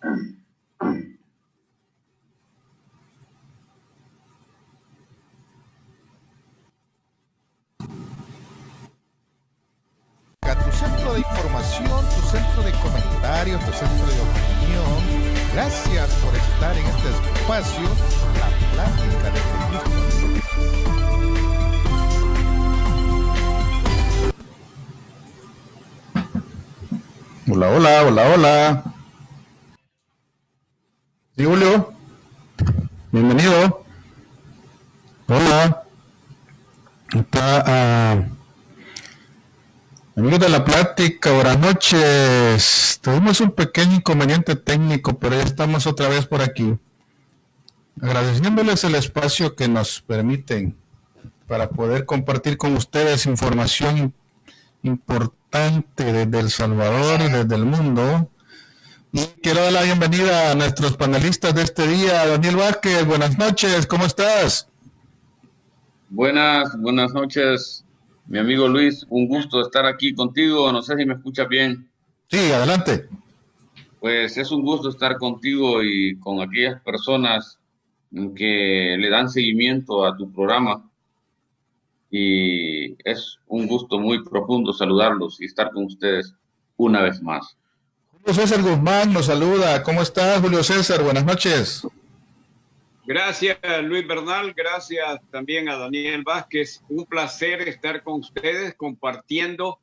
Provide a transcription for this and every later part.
Tu centro de información, tu centro de comentarios, tu centro de opinión. Gracias por estar en este espacio, la plática de Felipe. Hola, hola, hola, hola. Sí, Julio. Bienvenido. Hola. Está, amigos de la plática, buenas noches. Tuvimos un pequeño inconveniente técnico, pero ya estamos otra vez por aquí. Agradeciéndoles el espacio que nos permiten para poder compartir con ustedes información importante desde El Salvador, desde el mundo. Y quiero dar la bienvenida a nuestros panelistas de este día. Daniel Vázquez, buenas noches, ¿cómo estás? Buenas noches, mi amigo Luis. Un gusto estar aquí contigo. No sé si me escuchas bien. Sí, adelante. Pues es un gusto estar contigo y con aquellas personas que le dan seguimiento a tu programa. Y es un gusto muy profundo saludarlos y estar con ustedes una vez más. Julio César Guzmán nos saluda. ¿Cómo estás, Julio César? Buenas noches. Gracias, Luis Bernal. Gracias también a Daniel Vázquez. Un placer estar con ustedes compartiendo,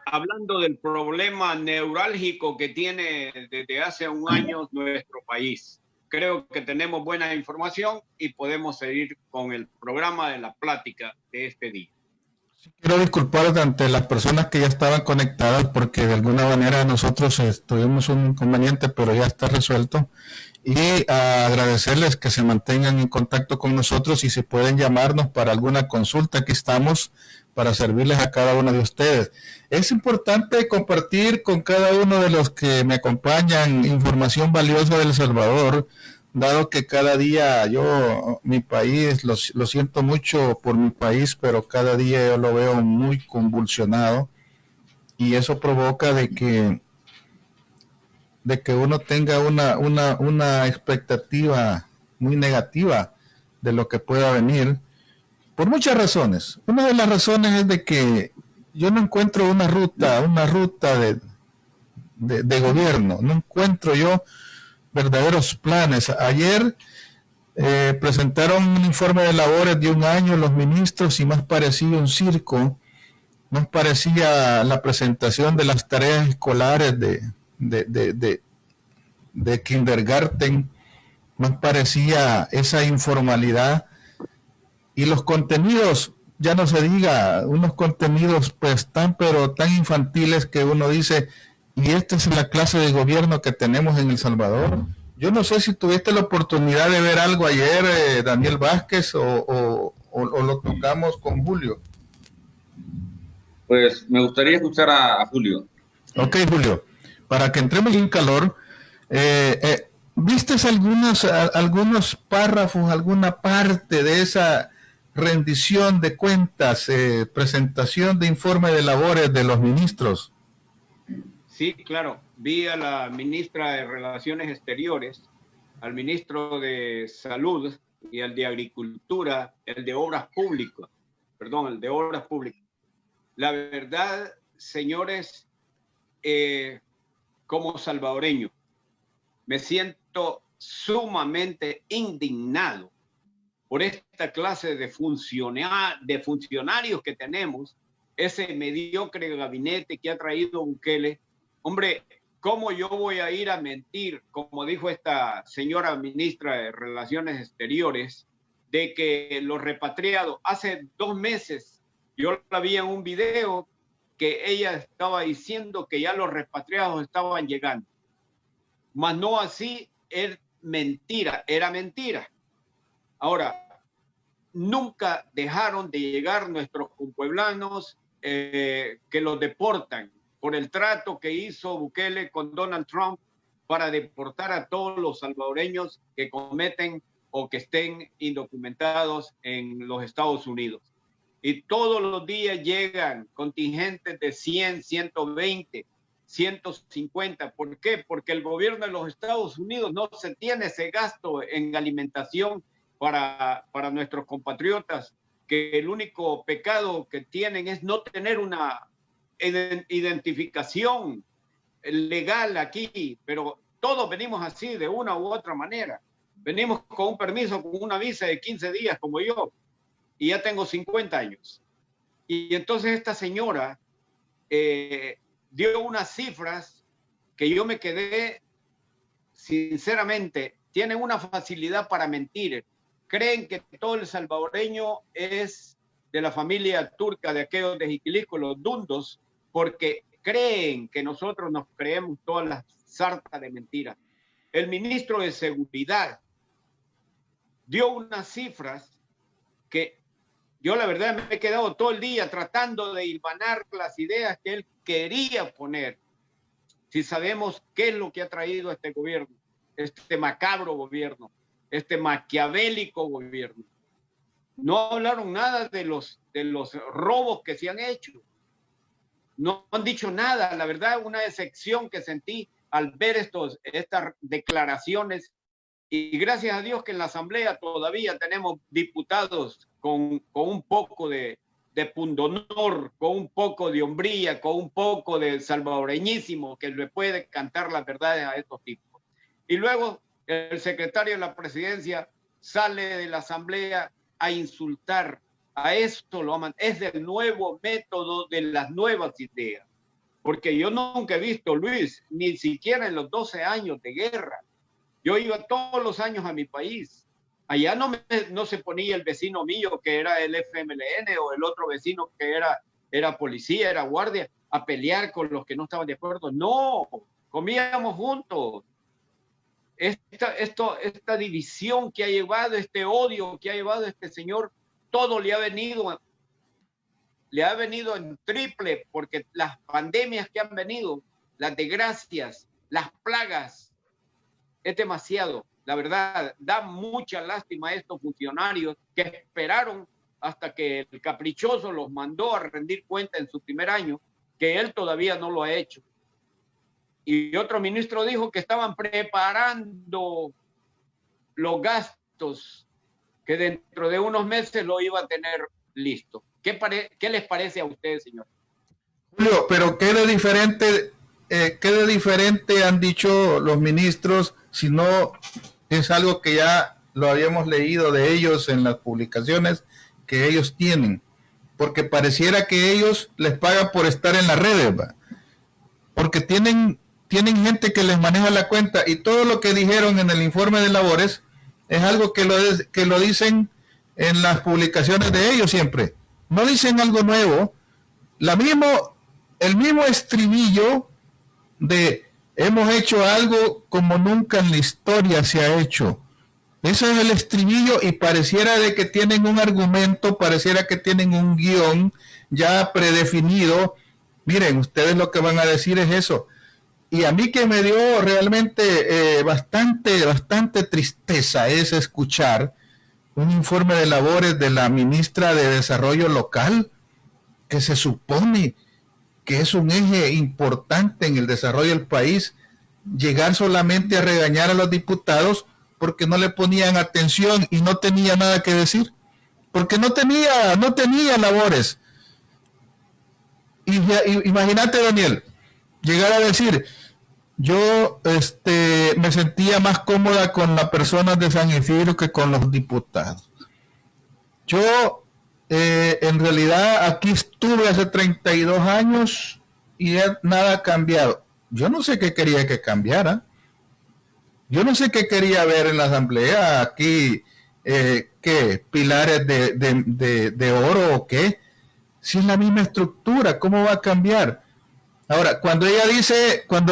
hablando del problema neurálgico que tiene desde hace un año nuestro país. Creo que tenemos buena información y podemos seguir con el programa de la plática de este día. Quiero disculpar ante las personas que ya estaban conectadas porque de alguna manera nosotros tuvimos un inconveniente, pero ya está resuelto. Y agradecerles que se mantengan en contacto con nosotros y si pueden llamarnos para alguna consulta, aquí estamos para servirles a cada uno de ustedes. Es importante compartir con cada uno de los que me acompañan información valiosa de El Salvador, dado que cada día mi país, lo siento mucho por mi país, pero cada día yo lo veo muy convulsionado y eso provoca de que uno tenga una expectativa muy negativa de lo que pueda venir, por muchas razones. Una de las razones es de que yo no encuentro una ruta de gobierno, no encuentro yo verdaderos planes. Ayer presentaron un informe de labores de un año los ministros y más parecía un circo, más parecía la presentación de las tareas escolares de kindergarten, más parecía esa informalidad y los contenidos, ya no se diga, unos contenidos pues tan infantiles que uno dice, y esta es la clase de gobierno que tenemos en El Salvador. Yo no sé si tuviste la oportunidad de ver algo ayer, Daniel Vázquez, o lo tocamos con Julio. Pues me gustaría escuchar a Julio. Ok, Julio, para que entremos en calor, ¿viste algunos párrafos, alguna parte de esa rendición de cuentas, presentación de informe de labores de los ministros? Sí, claro. Vi a la ministra de Relaciones Exteriores, al ministro de Salud y al de Agricultura, el de Obras Públicas. La verdad, señores, como salvadoreño, me siento sumamente indignado por esta clase de funcionarios que tenemos, ese mediocre gabinete que ha traído Bukele. Hombre, ¿cómo yo voy a ir a mentir, como dijo esta señora ministra de Relaciones Exteriores, de que los repatriados, hace 2 meses, yo la vi en un video que ella estaba diciendo que ya los repatriados estaban llegando. Mas no así, era mentira. Ahora, nunca dejaron de llegar nuestros compueblanos que los deportan por el trato que hizo Bukele con Donald Trump para deportar a todos los salvadoreños que cometen o que estén indocumentados en los Estados Unidos. Y todos los días llegan contingentes de 100, 120 150. ¿Por qué? Porque el gobierno de los Estados Unidos no se tiene ese gasto en alimentación para nuestros compatriotas, que el único pecado que tienen es no tener una identificación legal aquí, pero todos venimos así de una u otra manera. Venimos con un permiso, con una visa de 15 días como yo, y ya tengo 50 años. Y entonces esta señora dio unas cifras que yo me quedé, sinceramente, tienen una facilidad para mentir. Creen que todo el salvadoreño es de la familia turca, de aquellos de Jiquilisco, los dundos, porque creen que nosotros nos creemos todas las sartas de mentiras. El ministro de Seguridad dio unas cifras que yo la verdad me he quedado todo el día tratando de hilvanar las ideas que él quería poner. Si sabemos qué es lo que ha traído este gobierno, este macabro gobierno, este maquiavélico gobierno. No hablaron nada de los robos que se han hecho. No han dicho nada. La verdad, una decepción que sentí al ver estas declaraciones. Y gracias a Dios que en la Asamblea todavía tenemos diputados con un poco de pundonor, con un poco de hombría, con un poco de salvadoreñísimo, que le puede cantar las verdades a estos tipos. Y luego el secretario de la presidencia sale de la Asamblea a insultar. A esto es del nuevo método, de las nuevas ideas. Porque yo nunca he visto, Luis, ni siquiera en los 12 años de guerra. Yo iba todos los años a mi país. Allá no se ponía el vecino mío que era el FMLN o el otro vecino que era policía, era guardia, a pelear con los que no estaban de acuerdo. No, comíamos juntos. Esta división que ha llevado, este odio que ha llevado este señor, todo le ha venido en triple, porque las pandemias que han venido, las desgracias, las plagas, es demasiado. La verdad, da mucha lástima a estos funcionarios que esperaron hasta que el caprichoso los mandó a rendir cuenta en su primer año, que él todavía no lo ha hecho. Y otro ministro dijo que estaban preparando los gastos, que dentro de unos meses lo iba a tener listo. ¿Qué les parece a ustedes, señor? Julio, pero ¿qué de diferente han dicho los ministros si no es algo que ya lo habíamos leído de ellos en las publicaciones que ellos tienen? Porque pareciera que ellos les pagan por estar en las redes, ¿va? Porque tienen gente que les maneja la cuenta, y todo lo que dijeron en el informe de labores es algo que lo dicen en las publicaciones de ellos siempre. No dicen algo nuevo. El mismo estribillo de hemos hecho algo como nunca en la historia se ha hecho. Ese es el estribillo, y pareciera de que tienen un argumento, pareciera que tienen un guión ya predefinido. Miren, ustedes lo que van a decir es eso. Y a mí que me dio realmente bastante tristeza es escuchar un informe de labores de la ministra de Desarrollo Local, que se supone que es un eje importante en el desarrollo del país, llegar solamente a regañar a los diputados porque no le ponían atención y no tenía nada que decir, porque no tenía labores. Y imagínate, Daniel, llegar a decir, yo me sentía más cómoda con las personas de San Isidro que con los diputados. Yo en realidad aquí estuve hace 32 años y nada ha cambiado. Yo no sé qué quería que cambiara. Yo no sé qué quería ver en la asamblea aquí, qué pilares de oro o qué. Si es la misma estructura, ¿cómo va a cambiar? Ahora, cuando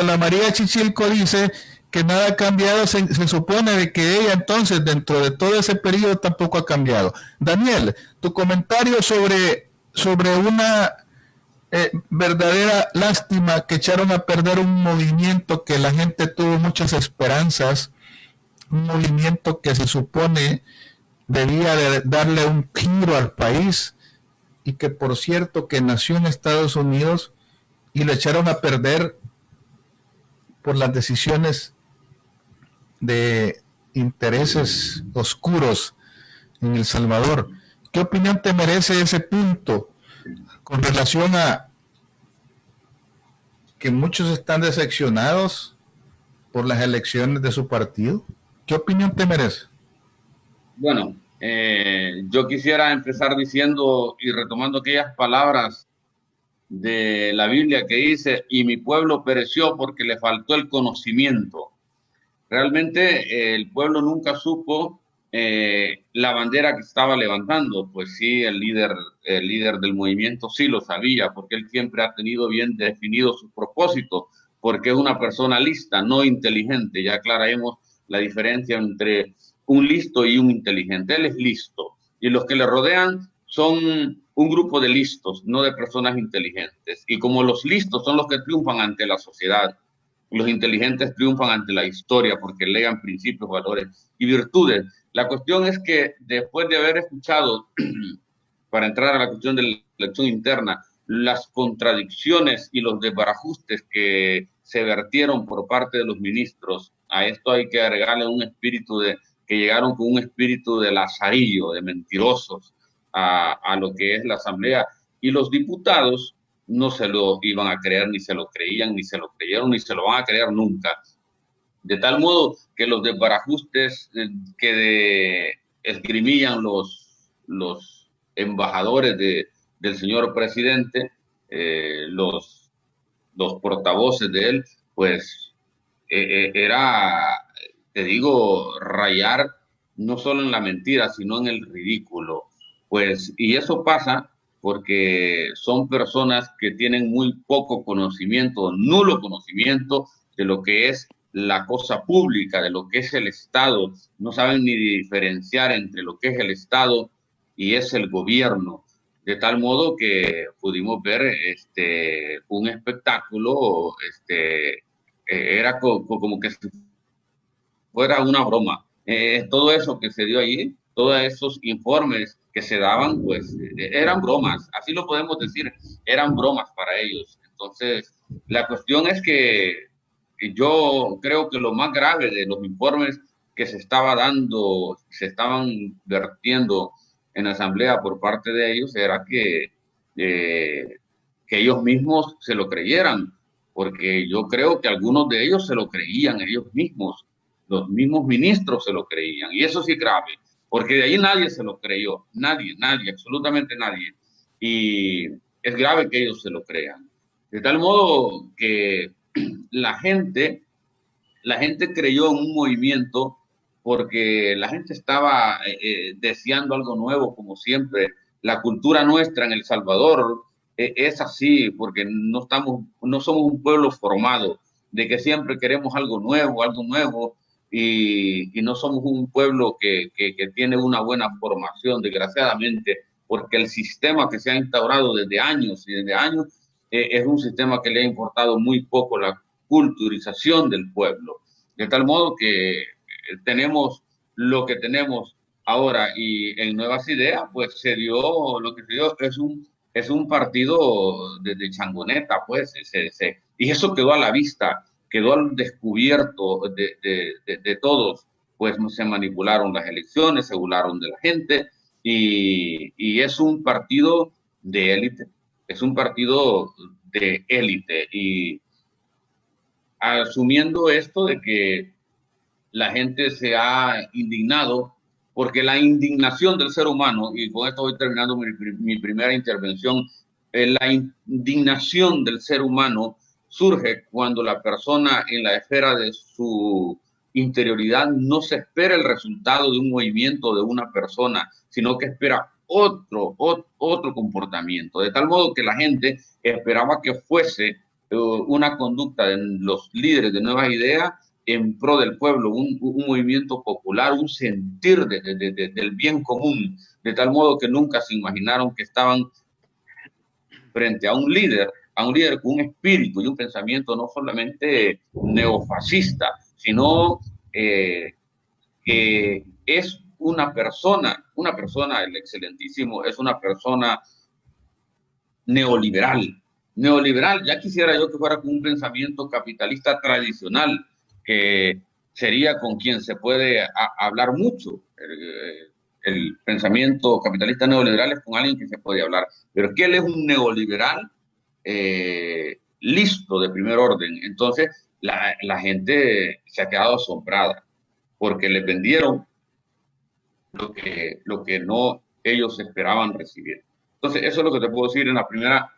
la María Chichilco dice que nada ha cambiado, se supone de que ella entonces dentro de todo ese periodo tampoco ha cambiado. Daniel, tu comentario sobre una verdadera lástima que echaron a perder un movimiento que la gente tuvo muchas esperanzas, un movimiento que se supone debía de darle un giro al país y que por cierto que nació en Estados Unidos y lo echaron a perder por las decisiones de intereses oscuros en El Salvador. ¿Qué opinión te merece ese punto con relación a que muchos están decepcionados por las elecciones de su partido? ¿Qué opinión te merece? Bueno, yo quisiera empezar diciendo y retomando aquellas palabras de la Biblia que dice, y mi pueblo pereció porque le faltó el conocimiento. Realmente el pueblo nunca supo la bandera que estaba levantando. Pues sí, el líder del movimiento sí lo sabía, porque él siempre ha tenido bien definido sus propósitos, porque es una persona lista, no inteligente. Ya aclararemos la diferencia entre un listo y un inteligente. Él es listo, y los que le rodean son un grupo de listos, no de personas inteligentes. Y como los listos son los que triunfan ante la sociedad, los inteligentes triunfan ante la historia porque legan principios, valores y virtudes. La cuestión es que después de haber escuchado, para entrar a la cuestión de la elección interna, las contradicciones y los desbarajustes que se vertieron por parte de los ministros, a esto hay que agregarle un espíritu que llegaron con un espíritu de lazarillo, de mentirosos a lo que es la asamblea. Y los diputados no se lo iban a creer, ni se lo creían, ni se lo creyeron, ni se lo van a creer nunca. De tal modo que los desbarajustes que esgrimían los embajadores del señor presidente, los portavoces de él, pues era, te digo, rayar no solo en la mentira, sino en el ridículo. Pues, y eso pasa porque son personas que tienen muy poco conocimiento, nulo conocimiento de lo que es la cosa pública, de lo que es el Estado. No saben ni diferenciar entre lo que es el Estado y es el gobierno. De tal modo que pudimos ver un espectáculo, era como que fuera una broma. Todo eso que se dio allí, todos esos informes que se daban, pues eran bromas, así lo podemos decir, eran bromas para ellos. Entonces, la cuestión es que yo creo que lo más grave de los informes que se estaban vertiendo en la asamblea por parte de ellos era que ellos mismos se lo creyeran, porque yo creo que algunos de ellos se lo creían ellos mismos, los mismos ministros se lo creían, y eso sí es grave, porque de ahí nadie se lo creyó, nadie, absolutamente nadie, y es grave que ellos se lo crean. De tal modo que la gente creyó en un movimiento porque la gente estaba deseando algo nuevo, como siempre. La cultura nuestra en El Salvador es así, porque no somos un pueblo formado, de que siempre queremos algo nuevo, y no somos un pueblo que tiene una buena formación, desgraciadamente, porque el sistema que se ha instaurado desde años es un sistema que le ha importado muy poco la culturización del pueblo, de tal modo que tenemos lo que tenemos ahora, y en Nuevas Ideas pues se dio lo que se dio, es un partido de changoneta, pues, y eso quedó a la vista, quedó al descubierto de todos. Pues se manipularon las elecciones, se burlaron de la gente, y es un partido de élite, y asumiendo esto de que la gente se ha indignado, porque la indignación del ser humano, y con esto voy terminando mi primera intervención, la indignación del ser humano surge cuando la persona en la esfera de su interioridad no se espera el resultado de un movimiento de una persona, sino que espera otro comportamiento, de tal modo que la gente esperaba que fuese una conducta de los líderes de Nuevas Ideas en pro del pueblo, un movimiento popular, un sentir del bien común, de tal modo que nunca se imaginaron que estaban frente a un líder con un espíritu y un pensamiento no solamente neofascista, sino que es una persona, el excelentísimo, es una persona neoliberal, neoliberal. Ya quisiera yo que fuera con un pensamiento capitalista tradicional, que sería con quien se puede hablar mucho. El pensamiento capitalista neoliberal es con alguien que se puede hablar, pero es que él es un neoliberal listo de primer orden. Entonces la gente se ha quedado asombrada porque les vendieron lo que no ellos esperaban recibir. Entonces eso es lo que te puedo decir en la primera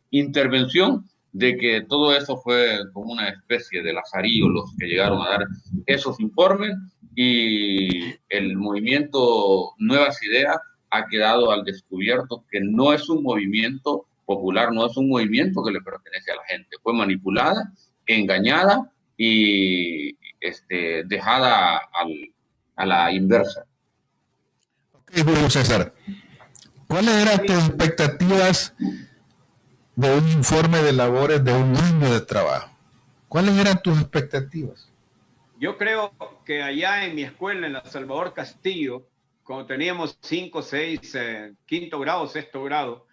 intervención, de que todo eso fue como una especie de lazarillo los que llegaron a dar esos informes, y el movimiento Nuevas Ideas ha quedado al descubierto que no es un movimiento popular, no es un movimiento que le pertenece a la gente. Fue manipulada, engañada y dejada a la inversa. Ok, Julio César, ¿cuáles eran tus expectativas de un informe de labores de un año de trabajo? ¿Cuáles eran tus expectativas? Yo creo que allá en mi escuela, en la Salvador Castillo, cuando teníamos 5, 6, quinto grado, sexto grado,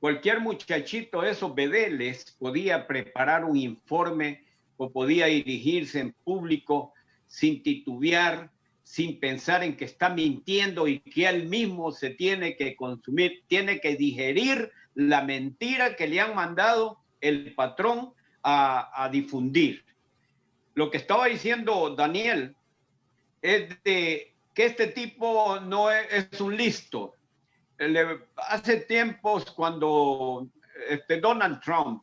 cualquier muchachito de esos bedeles podía preparar un informe o podía dirigirse en público sin titubear, sin pensar en que está mintiendo y que él mismo se tiene que consumir, tiene que digerir la mentira que le han mandado el patrón a difundir. Lo que estaba diciendo Daniel es de que este tipo no es un listo. Hace tiempos, cuando Donald Trump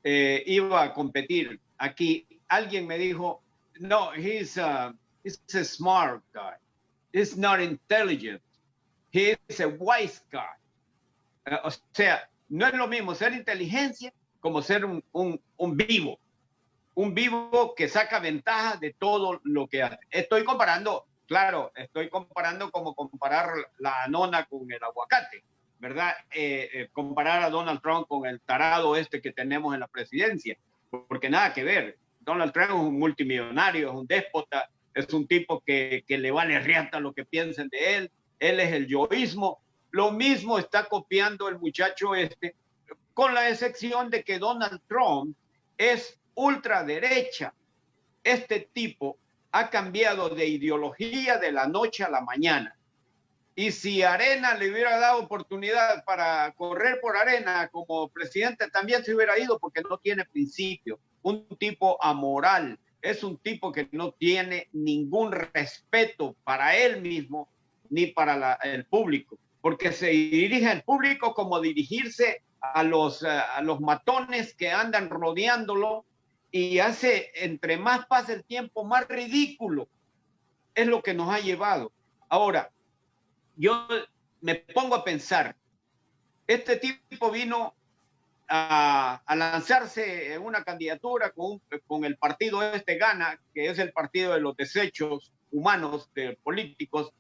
iba a competir aquí, alguien me dijo, no, he's a smart guy. He's not intelligent. He's a wise guy. O sea, no es lo mismo ser inteligencia como ser un vivo. Un vivo que saca ventaja de todo lo que hace. Estoy comparando, claro, estoy comparando como comparar la nona con el aguacate, ¿verdad? Comparar a Donald Trump con el tarado que tenemos en la presidencia, porque nada que ver. Donald Trump es un multimillonario, es un déspota, es un tipo que le vale riata lo que piensen de él. Él es el yoísmo. Lo mismo está copiando el muchacho con la excepción de que Donald Trump es ultraderecha. Este tipo ha cambiado de ideología de la noche a la mañana. Y si Arena le hubiera dado oportunidad para correr por Arena como presidente, también se hubiera ido, porque no tiene principio. Un tipo amoral, es un tipo que no tiene ningún respeto para él mismo ni para el público, porque se dirige al público como dirigirse a los matones que andan rodeándolo, y hace, entre más pasa el tiempo, más ridículo es lo que nos ha llevado. Ahora, yo me pongo a pensar, este tipo vino a lanzarse en una candidatura con el partido Gana, que es el partido de los desechos humanos de políticos,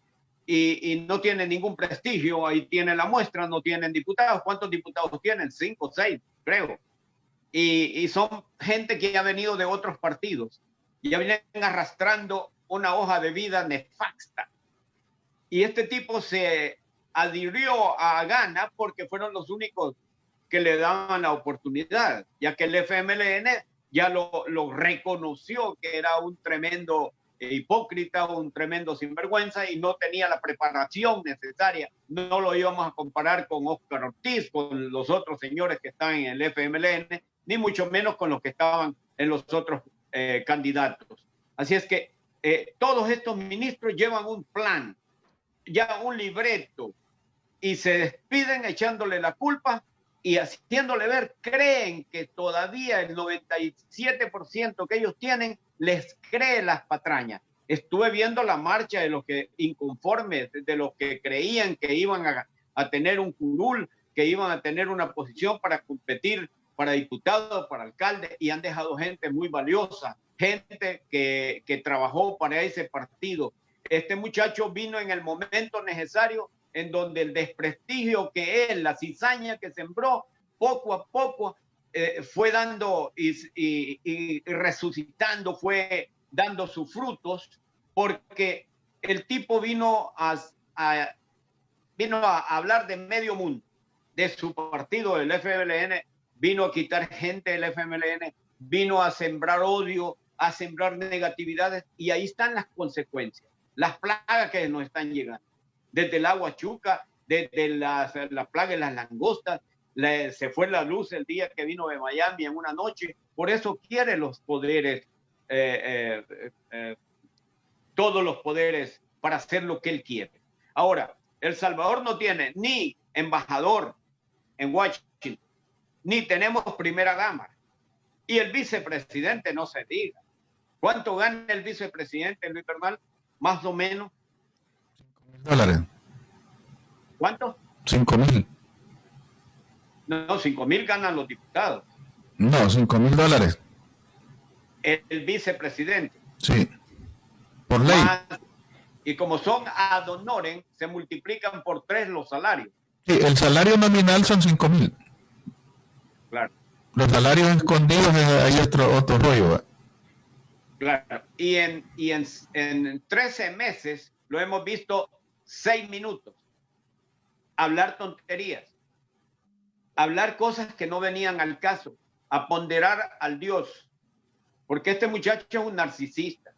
y no tiene ningún prestigio. Ahí tiene la muestra, no tienen diputados. ¿Cuántos diputados tienen? 5, 6, creo. Y son gente que ha venido de otros partidos y ya vienen arrastrando una hoja de vida nefasta. Y este tipo se adhirió a Gana porque fueron los únicos que le daban la oportunidad, ya que el FMLN ya lo reconoció que era un tremendo hipócrita, un tremendo sinvergüenza, y no tenía la preparación necesaria. No lo íbamos a comparar con Óscar Ortiz, con los otros señores que están en el FMLN, ni mucho menos con los que estaban en los otros candidatos. Así es que todos estos ministros llevan un plan, ya un libreto, y se despiden echándole la culpa y haciéndole ver, creen que todavía el 97% que ellos tienen les cree las patrañas. Estuve viendo la marcha de los que inconformes, de los que creían que iban a tener un curul, que iban a tener una posición para competir para diputado, para alcalde, y han dejado gente muy valiosa, gente que trabajó para ese partido. Este muchacho vino en el momento necesario, en donde el desprestigio que él, la cizaña que sembró, poco a poco fue dando y resucitando, fue dando sus frutos, porque el tipo vino a hablar de medio mundo, de su partido, del FMLN, vino a quitar gente del FMLN, vino a sembrar odio, a sembrar negatividades, y ahí están las consecuencias, las plagas que nos están llegando, desde el agua chuca, desde la plaga de las langostas. Se fue la luz el día que vino de Miami en una noche. Por eso quiere los poderes, todos los poderes, para hacer lo que él quiere. Ahora, El Salvador no tiene ni embajador en Washington, ni tenemos primera dama. Y el vicepresidente, no se diga. ¿Cuánto gana el vicepresidente, Luis Bernal? Más o menos. $5,000. ¿Cuánto? 5,000. No, 5,000 ganan los diputados. No, $5,000. El vicepresidente. Sí. Por ley. Y como son ad honorem, se multiplican por 3 los salarios. Sí, el salario nominal son 5,000. Claro. Los salarios escondidos hay otro rollo. ¿Va? Claro. Y en 13 meses lo hemos visto 6 minutos. Hablar tonterías. Hablar cosas que no venían al caso. A ponderar al Dios. Porque este muchacho es un narcisista.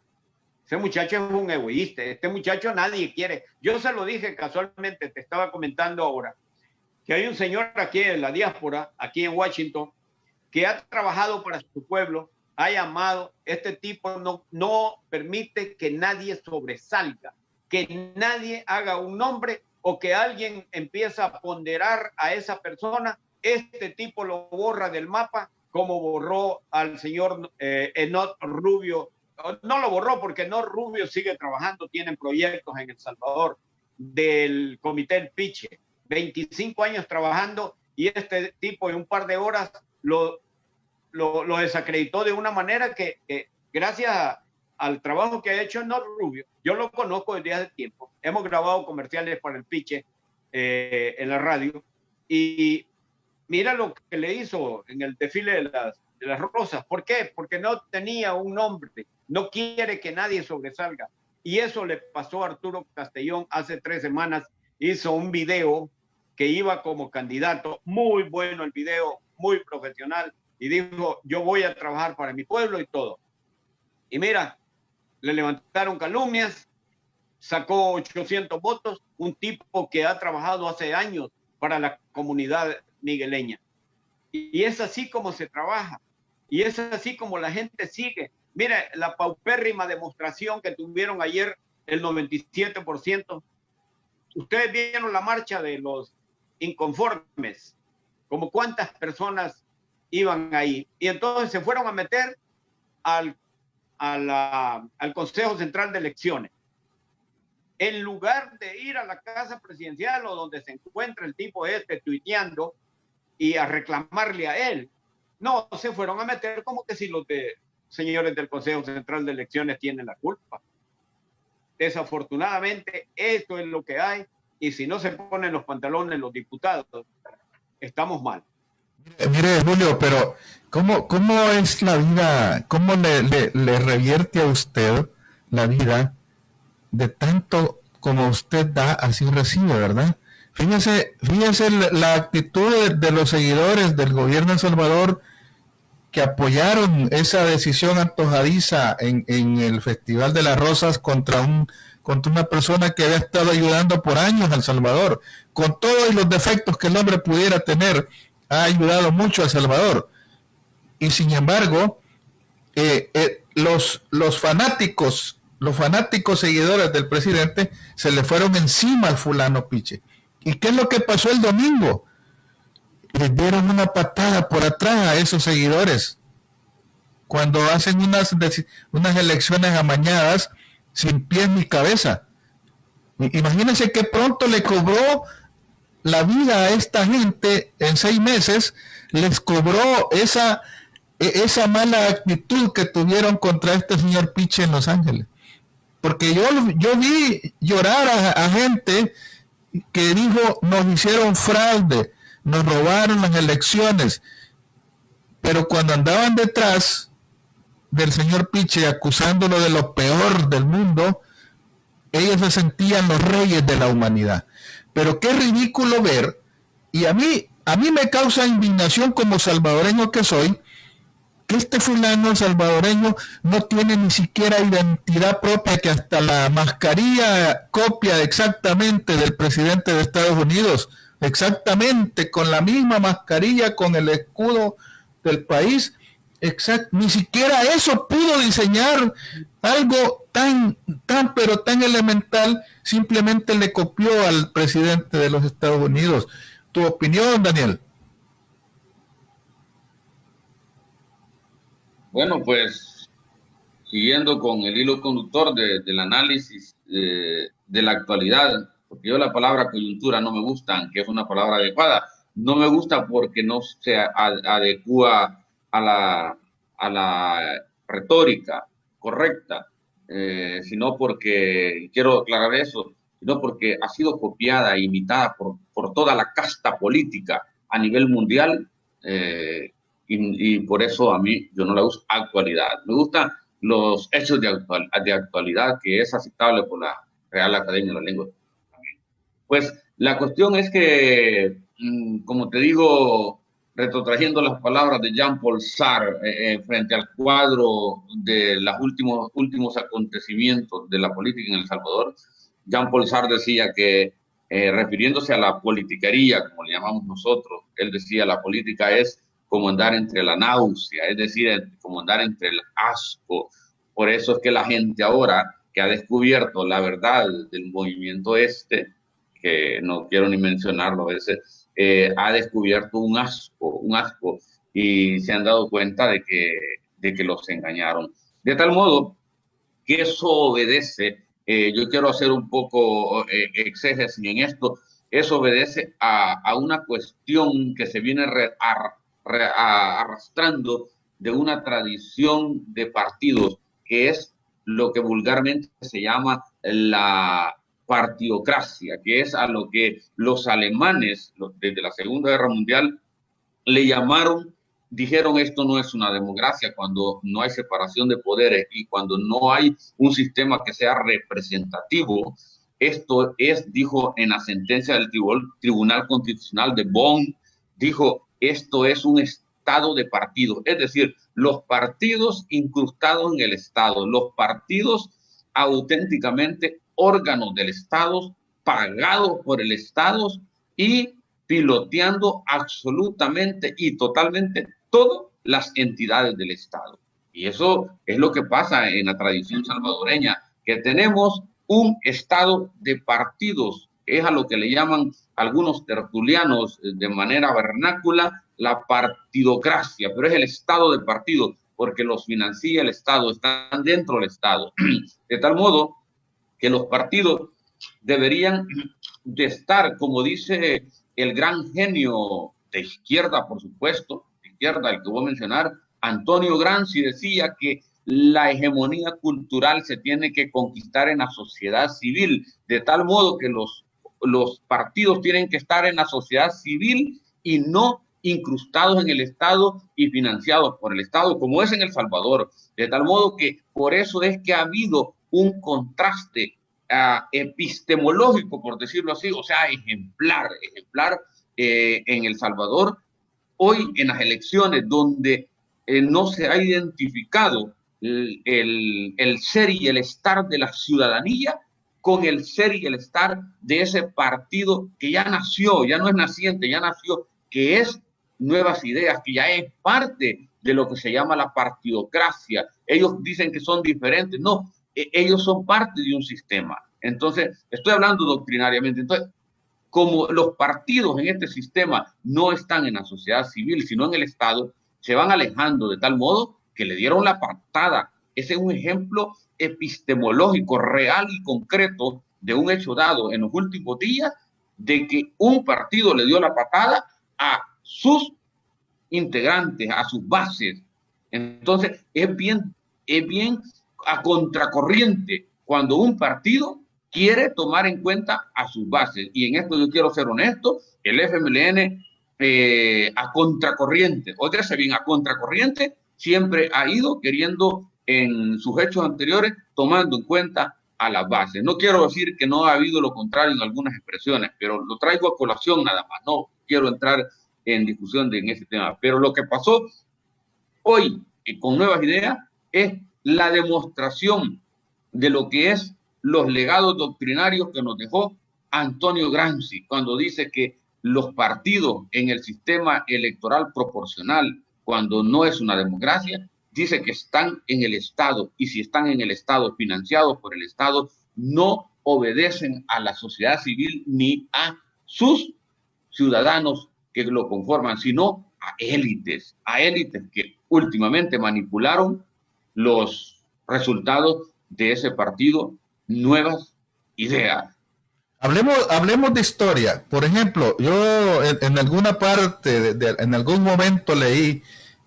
Ese muchacho es un egoísta. Este muchacho nadie quiere. Yo se lo dije casualmente, te estaba comentando ahora, que hay un señor aquí en la diáspora, aquí en Washington, que ha trabajado para su pueblo, ha llamado. Este tipo no permite que nadie sobresalga, que nadie haga un nombre o que alguien empiece a ponderar a esa persona. Este tipo lo borra del mapa, como borró al señor Enoch Rubio. No lo borró porque Enoch Rubio sigue trabajando, tienen proyectos en El Salvador del Comité del Piche, 25 años trabajando, y este tipo en un par de horas lo desacreditó de una manera que gracias al trabajo que ha hecho Enoch Rubio, yo lo conozco desde hace tiempo, hemos grabado comerciales para el Piche en la radio, y mira lo que le hizo en el desfile de las rosas. ¿Por qué? Porque no tenía un nombre, no quiere que nadie sobresalga. Y eso le pasó a Arturo Castellón hace 3 semanas. Hizo un video que iba como candidato, muy bueno el video, muy profesional, y dijo, yo voy a trabajar para mi pueblo y todo. Y mira, le levantaron calumnias, sacó 800 votos, un tipo que ha trabajado hace años para la comunidad migueleña. Y es así como se trabaja. Y es así como la gente sigue. Mira, la paupérrima demostración que tuvieron ayer, el 97%. Ustedes vieron la marcha de los inconformes, como cuántas personas iban ahí. Y entonces se fueron a meter al Consejo Central de Elecciones. En lugar de ir a la casa presidencial o donde se encuentra el tipo tuiteando y a reclamarle a él, no, se fueron a meter como que si los señores del Consejo Central de Elecciones tienen la culpa. Desafortunadamente, esto es lo que hay, y si no se ponen los pantalones los diputados, estamos mal. Mire, Julio, pero ¿cómo es la vida? ¿Cómo le revierte a usted la vida de tanto como usted da, así recibe, verdad? Fíjese la actitud de los seguidores del gobierno de El Salvador que apoyaron esa decisión antojadiza en el Festival de las Rosas contra una persona que había estado ayudando por años a El Salvador, con todos los defectos que el hombre pudiera tener, ha ayudado mucho a El Salvador. Y sin embargo, los fanáticos seguidores del presidente se le fueron encima al fulano Piche. ¿Y qué es lo que pasó el domingo? Les dieron una patada por atrás a esos seguidores cuando hacen unas elecciones amañadas sin pies ni cabeza. Imagínense que pronto le cobró la vida a esta gente en 6 meses, les cobró esa mala actitud que tuvieron contra este señor Piche en Los Ángeles. Porque yo vi llorar a gente que dijo, nos hicieron fraude, nos robaron las elecciones, pero cuando andaban detrás del señor Piche acusándolo de lo peor del mundo, ellos se sentían los reyes de la humanidad. Pero qué ridículo ver, y a mí A mí me causa indignación como salvadoreño que soy, que este fulano salvadoreño no tiene ni siquiera identidad propia, que hasta la mascarilla copia exactamente del presidente de Estados Unidos, exactamente con la misma mascarilla, con el escudo del país, ni siquiera eso pudo diseñar, algo pero tan elemental, simplemente le copió al presidente de los Estados Unidos. ¿Tu opinión, Daniel? Bueno, pues siguiendo con el hilo conductor del análisis de la actualidad, porque yo la palabra coyuntura no me gusta, aunque es una palabra adecuada, no me gusta porque no se adecua a la retórica correcta, sino porque, quiero aclarar eso, sino porque ha sido copiada e imitada por toda la casta política a nivel mundial, y por eso a mí yo no le gusto actualidad. Me gustan los hechos de actualidad, que es aceptable por la Real Academia de la Lengua. Pues la cuestión es que, como te digo, retrotrayendo las palabras de Jean-Paul Sartre frente al cuadro de los últimos acontecimientos de la política en El Salvador, Jean-Paul Sartre decía que, refiriéndose a la politiquería, como le llamamos nosotros, él decía la política es como andar entre la náusea, es decir, como andar entre el asco. Por eso es que la gente ahora que ha descubierto la verdad del movimiento que no quiero ni mencionarlo a veces, ha descubierto un asco, y se han dado cuenta de que los engañaron. De tal modo que eso obedece, yo quiero hacer un poco exégesis en esto, eso obedece a una cuestión que se viene arrastrando de una tradición de partidos, que es lo que vulgarmente se llama la partidocracia, que es a lo que los alemanes desde la Segunda Guerra Mundial le llamaron, dijeron esto no es una democracia cuando no hay separación de poderes y cuando no hay un sistema que sea representativo. Esto es, dijo en la sentencia del Tribunal Constitucional de Bonn, dijo, esto es un estado de partidos, es decir, los partidos incrustados en el Estado, los partidos auténticamente órganos del Estado, pagados por el Estado y piloteando absolutamente y totalmente todas las entidades del Estado. Y eso es lo que pasa en la tradición salvadoreña, que tenemos un Estado de partidos, es a lo que le llaman algunos tertulianos de manera vernácula la partidocracia, pero es el Estado de partidos, porque los financia el Estado, están dentro del Estado. De tal modo que los partidos deberían de estar, como dice el gran genio de izquierda, por supuesto, de izquierda, el que voy a mencionar, Antonio Gramsci, decía que la hegemonía cultural se tiene que conquistar en la sociedad civil, de tal modo que los partidos tienen que estar en la sociedad civil y no incrustados en el Estado y financiados por el Estado, como es en El Salvador. De tal modo que por eso es que ha habido un contraste epistemológico, por decirlo así, o sea, ejemplar en El Salvador, hoy en las elecciones donde no se ha identificado el ser y el estar de la ciudadanía con el ser y el estar de ese partido que ya nació, ya no es naciente, ya nació, que es Nuevas Ideas, que ya es parte de lo que se llama la partidocracia. Ellos dicen que son diferentes, no, ellos son parte de un sistema. Entonces, estoy hablando doctrinariamente. Entonces, como los partidos en este sistema no están en la sociedad civil, sino en el Estado, se van alejando de tal modo que le dieron la patada. Ese es un ejemplo epistemológico, real y concreto de un hecho dado en los últimos días, de que un partido le dio la patada a sus integrantes, a sus bases. Entonces, es bien a contracorriente cuando un partido quiere tomar en cuenta a sus bases. Y en esto yo quiero ser honesto, el FMLN a contracorriente, óigase bien, a contracorriente, siempre ha ido queriendo en sus hechos anteriores, tomando en cuenta a las bases. No quiero decir que no ha habido lo contrario en algunas expresiones, pero lo traigo a colación nada más. No quiero entrar en discusión en ese tema. Pero lo que pasó hoy con Nuevas Ideas es la demostración de lo que es los legados doctrinarios que nos dejó Antonio Gramsci, cuando dice que los partidos en el sistema electoral proporcional, cuando no es una democracia, dice que están en el Estado, y si están en el Estado, financiados por el Estado, no obedecen a la sociedad civil ni a sus ciudadanos que lo conforman, sino a élites que últimamente manipularon los resultados de ese partido Nuevas Ideas. Hablemos de historia. Por ejemplo, yo en alguna parte, en algún momento leí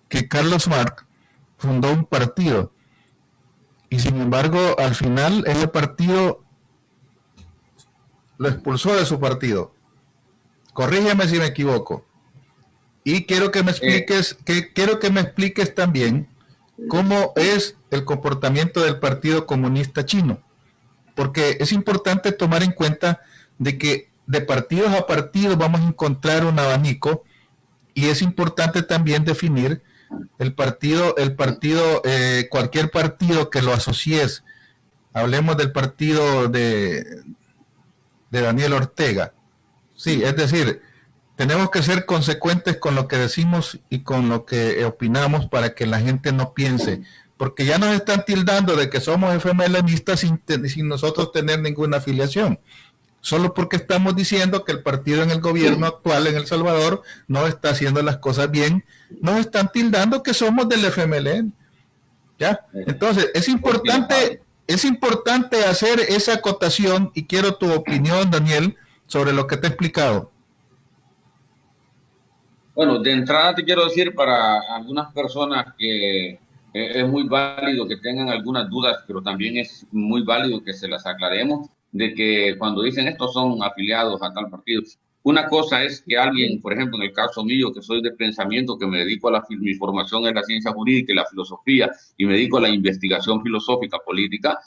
que Carlos Marx fundó un partido y sin embargo al final ese partido lo expulsó de su partido. Corrígeme si me equivoco. Y quiero que me expliques también cómo es el comportamiento del Partido Comunista Chino. Porque es importante tomar en cuenta de que de partidos a partidos vamos a encontrar un abanico, y es importante también definir cualquier partido que lo asocies. Hablemos del partido de Daniel Ortega. Sí, es decir, tenemos que ser consecuentes con lo que decimos y con lo que opinamos para que la gente no piense, porque ya nos están tildando de que somos FMLNistas sin nosotros tener ninguna afiliación, solo porque estamos diciendo que el partido en el gobierno actual en El Salvador no está haciendo las cosas bien, nos están tildando que somos del FMLN. ¿Ya? Entonces, es importante hacer esa acotación, y quiero tu opinión, Daniel, sobre lo que te he explicado. Bueno, de entrada te quiero decir para algunas personas que es muy válido que tengan algunas dudas, pero también es muy válido que se las aclaremos, de que cuando dicen estos son afiliados a tal partido. Una cosa es que alguien, por ejemplo, en el caso mío, que soy de pensamiento, que me dedico a mi formación en la ciencia jurídica y la filosofía, y me dedico a la investigación filosófica política,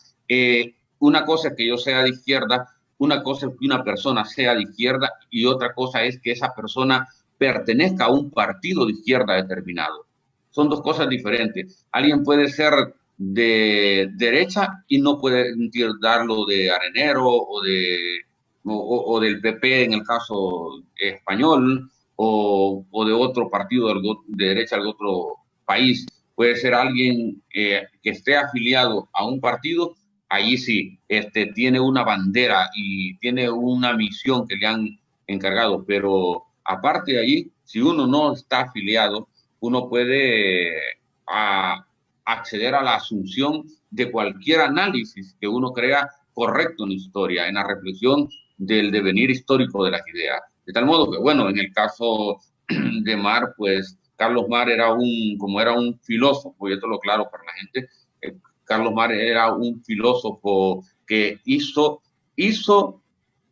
una cosa es que yo sea de izquierda, una cosa es que una persona sea de izquierda, y otra cosa es que esa persona pertenezca a un partido de izquierda determinado. Son dos cosas diferentes. Alguien puede ser de derecha y no puede darlo de arenero o del PP en el caso español, o de otro partido de derecha de otro país. Puede ser alguien que esté afiliado a un partido, ahí sí, tiene una bandera y tiene una misión que le han encargado, pero aparte de ahí, si uno no está afiliado, uno puede acceder a la asunción de cualquier análisis que uno crea correcto en la historia, en la reflexión del devenir histórico de las ideas. De tal modo que, bueno, en el caso de Marx, pues Carlos Marx era un filósofo, y esto lo claro para la gente, Carlos Marx era un filósofo que hizo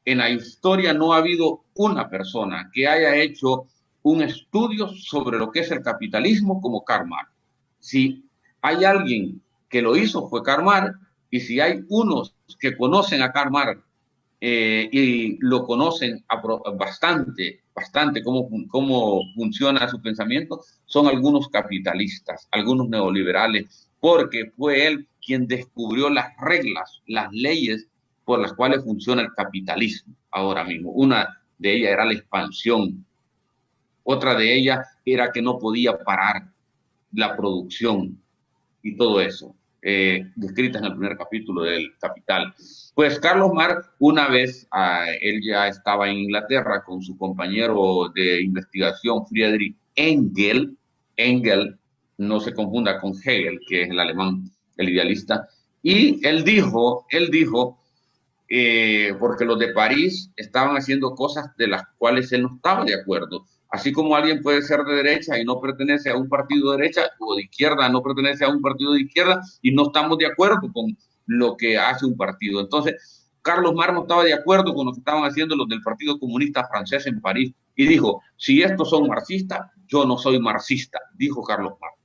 en la historia, no ha habido una persona que haya hecho un estudio sobre lo que es el capitalismo como Karl Marx. Si hay alguien que lo hizo, fue Karl Marx, y si hay unos que conocen a Karl Marx y lo conocen bastante cómo funciona su pensamiento, son algunos capitalistas, algunos neoliberales, porque fue él quien descubrió las reglas, las leyes por las cuales funciona el capitalismo ahora mismo. Una de ellas era la expansión, otra de ellas era que no podía parar la producción y todo eso, descritas en el primer capítulo del Capital. Pues Carlos Marx, una vez, él ya estaba en Inglaterra con su compañero de investigación Friedrich Engels, no se confunda con Hegel, que es el alemán, el idealista, y él dijo, porque los de París estaban haciendo cosas de las cuales él no estaba de acuerdo. Así como alguien puede ser de derecha y no pertenece a un partido de derecha, o de izquierda no pertenece a un partido de izquierda, y no estamos de acuerdo con lo que hace un partido. Entonces, Carlos Marx no estaba de acuerdo con lo que estaban haciendo los del Partido Comunista Francés en París, y dijo, si estos son marxistas, yo no soy marxista, dijo Carlos Marx.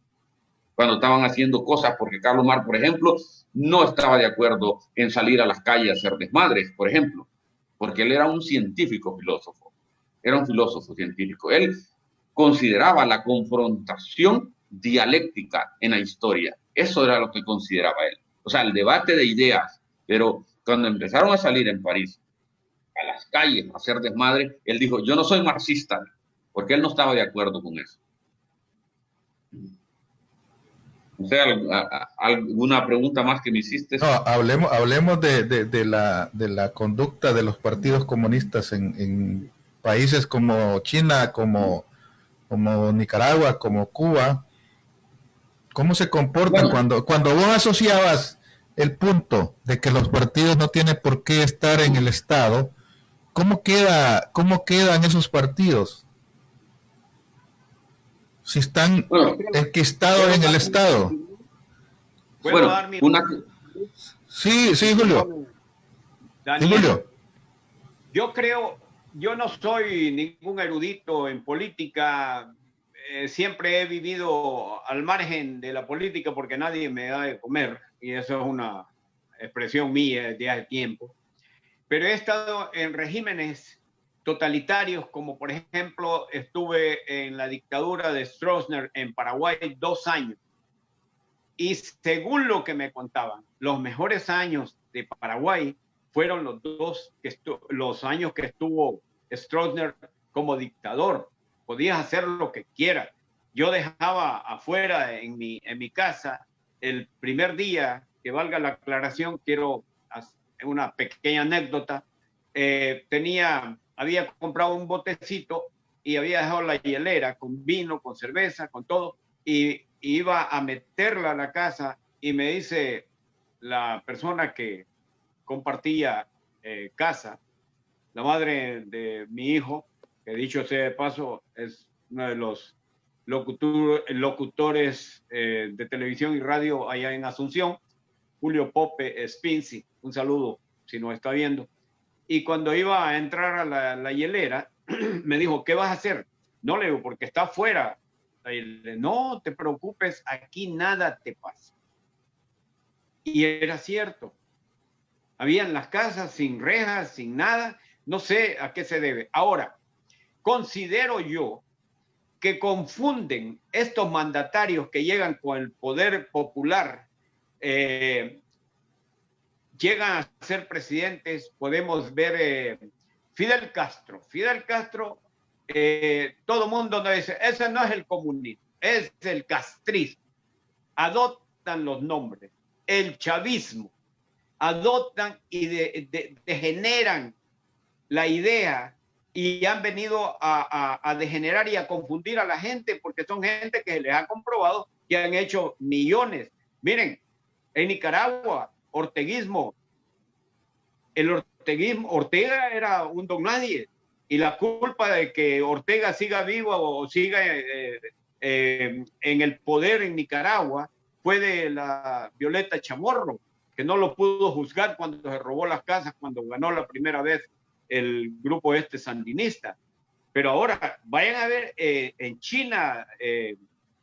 Cuando estaban haciendo cosas, porque Carlos Marx, por ejemplo, no estaba de acuerdo en salir a las calles a hacer desmadres, por ejemplo, porque él era un científico filósofo, era un filósofo científico. Él consideraba la confrontación dialéctica en la historia. Eso era lo que consideraba él. O sea, el debate de ideas. Pero cuando empezaron a salir en París a las calles a hacer desmadre, él dijo, yo no soy marxista, porque él no estaba de acuerdo con eso. O sea, ¿alguna pregunta más que me hiciste? No, hablemos de la conducta de los partidos comunistas en países como China, como Nicaragua, como Cuba. ¿Cómo se comportan cuando vos asociabas el punto de que los partidos no tienen por qué estar en el Estado? ¿Cómo quedan esos partidos? Si están enquistados en el Estado. Bueno, Sí, Julio. Daniel, Sí, Julio. yo no soy ningún erudito en política, siempre he vivido al margen de la política porque nadie me da de comer, y eso es una expresión mía de hace tiempo, pero he estado en regímenes totalitarios, como por ejemplo estuve en la dictadura de Stroessner en Paraguay 2 años, y según lo que me contaban, los mejores años de Paraguay fueron los años que estuvo Stroessner como dictador. Podías hacer lo que quieras. Yo dejaba afuera en mi casa el primer día, que valga la aclaración, quiero hacer una pequeña anécdota. Había comprado un botecito y había dejado la hielera con vino, con cerveza, con todo, y iba a meterla a la casa y me dice la persona que compartía casa, la madre de mi hijo, que dicho sea de paso, es uno de los locutores de televisión y radio allá en Asunción, Julio Pope Spinzi, un saludo si nos está viendo. Y cuando iba a entrar a la hielera, me dijo, ¿qué vas a hacer? No, le digo, porque está afuera. No te preocupes, aquí nada te pasa. Y era cierto. Habían las casas sin rejas, sin nada. No sé a qué se debe. Ahora, considero yo que confunden estos mandatarios que llegan con el poder popular, llegan a ser presidentes. Podemos ver Fidel Castro. Fidel Castro, todo el mundo nos dice, ese no es el comunismo, es el castrismo. Adoptan los nombres. El chavismo. Adoptan y degeneran la idea y han venido a degenerar y a confundir a la gente, porque son gente que les ha comprobado que han hecho millones. Miren, en Nicaragua, orteguismo. Ortega era un don nadie, y la culpa de que Ortega siga vivo o siga en el poder en Nicaragua fue de la Violeta Chamorro, que no lo pudo juzgar cuando se robó las casas, cuando ganó la primera vez el grupo sandinista. Pero ahora vayan a ver en China,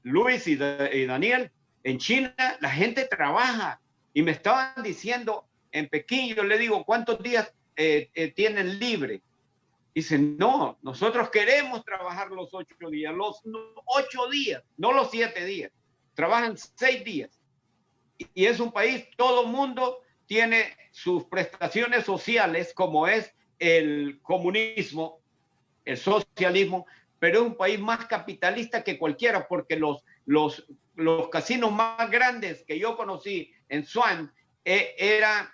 Luis y Daniel, en China la gente trabaja, y me estaban diciendo en Pekín, yo le digo, ¿cuántos días tienen libre? Dicen, no, nosotros queremos trabajar los 8 días, los 8 días, no los 7 días, trabajan 6 días. Y es un país, todo el mundo tiene sus prestaciones sociales, como es el comunismo, el socialismo, pero es un país más capitalista que cualquiera, porque los casinos más grandes que yo conocí en Swan era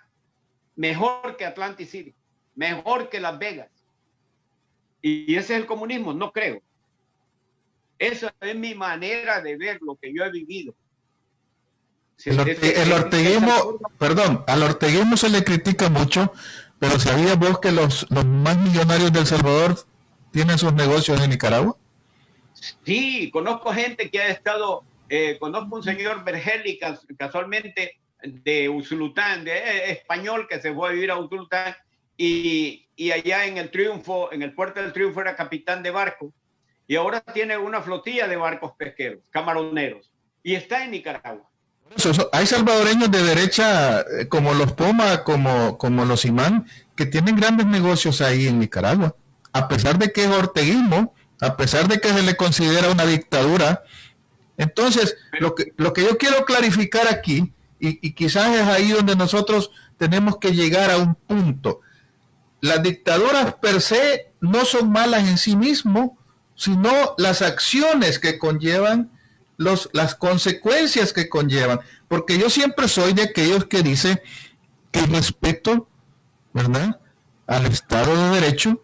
mejor que Atlantic City, mejor que Las Vegas. Y ese es el comunismo, no creo. Esa es mi manera de ver lo que yo he vivido. El orteguismo, perdón, al orteguismo se le critica mucho, pero ¿sabías vos que los más millonarios de El Salvador tienen sus negocios en Nicaragua? Sí, conozco gente que ha estado, conozco un señor Vergeli, casualmente de Usulután, de español, que se fue a vivir a Usulután, y allá en el Triunfo, en el puerto del Triunfo, era capitán de barco, y ahora tiene una flotilla de barcos pesqueros, camaroneros, y está en Nicaragua. Hay salvadoreños de derecha como los Poma, como los Imán, que tienen grandes negocios ahí en Nicaragua, a pesar de que es orteguismo, a pesar de que se le considera una dictadura. Entonces, lo que yo quiero clarificar aquí, y quizás es ahí donde nosotros tenemos que llegar a un punto. Las dictaduras per se no son malas en sí mismo, sino las acciones que conllevan, las consecuencias que conllevan. Porque yo siempre soy de aquellos que dicen que el respeto, ¿verdad?, al Estado de Derecho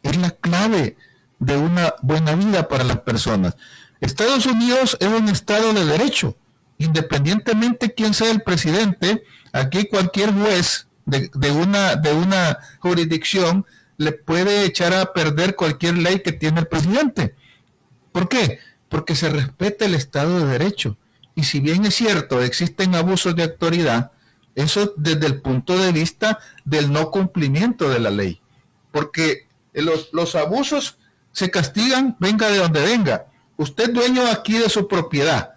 es la clave de una buena vida para las personas. Estados Unidos es un Estado de Derecho, independientemente quién sea el presidente. Aquí cualquier juez de una jurisdicción le puede echar a perder cualquier ley que tiene el presidente. ¿Por qué? Porque se respeta el Estado de Derecho. Y si bien es cierto, existen abusos de autoridad, eso desde el punto de vista del no cumplimiento de la ley. Porque los abusos se castigan, venga de donde venga. Usted es dueño aquí de su propiedad.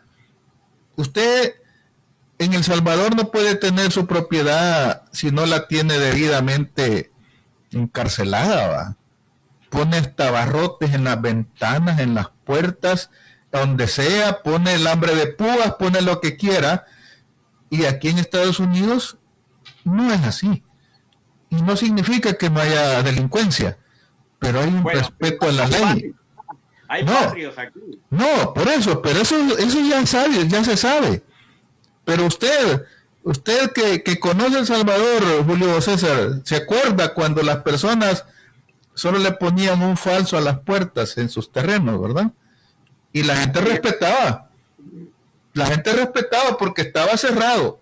Usted en El Salvador no puede tener su propiedad si no la tiene debidamente encarcelada, ¿va? Pone tabarrotes en las ventanas, en las puertas, donde sea, pone el alambre de púas, pone lo que quiera. Y aquí en Estados Unidos no es así. Y no significa que no haya delincuencia, pero hay un respeto a la ley. Hay barrios aquí. No, por eso, pero eso ya se sabe. Pero usted que conoce El Salvador, Julio César, ¿se acuerda cuando las personas solo le ponían un falso a las puertas en sus terrenos, verdad? Y la gente respetaba. La gente respetaba porque estaba cerrado.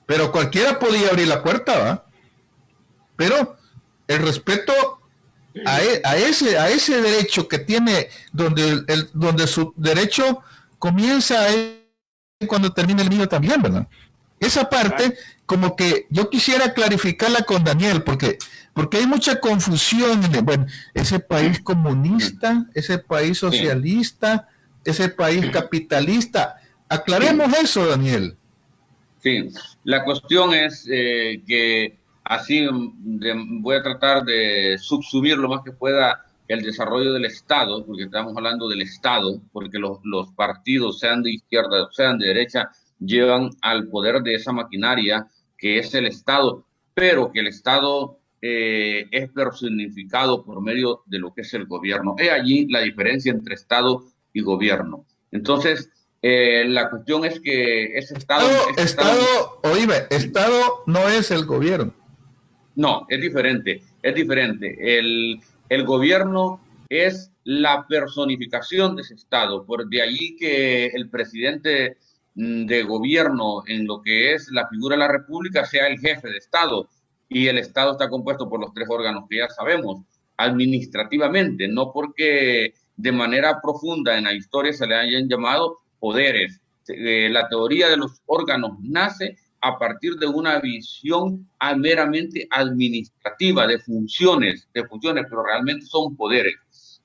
Pero cualquiera podía abrir la puerta, ¿va? Pero el respeto a ese derecho que tiene, donde su derecho comienza cuando termina el mío también, ¿verdad? Esa parte, como que yo quisiera clarificarla con Daniel, porque hay mucha confusión en ese país comunista, ese país socialista, ese país capitalista. Aclaremos eso, Daniel. Sí, la cuestión es que así voy a tratar de subsumir lo más que pueda el desarrollo del Estado, porque estamos hablando del Estado, porque los partidos, sean de izquierda o sean de derecha, llevan al poder de esa maquinaria que es el Estado, pero que el Estado es personificado por medio de lo que es el gobierno. He allí la diferencia entre Estado y gobierno. Entonces, la cuestión es que ese Estado no es el gobierno. No, es diferente, es diferente. El gobierno es la personificación de ese Estado. Por de ahí que el presidente de gobierno en lo que es la figura de la República sea el jefe de Estado. Y el Estado está compuesto por los tres órganos que ya sabemos, administrativamente, no porque de manera profunda en la historia se le hayan llamado poderes. La teoría de los órganos nace a partir de una visión meramente administrativa de funciones, pero realmente son poderes.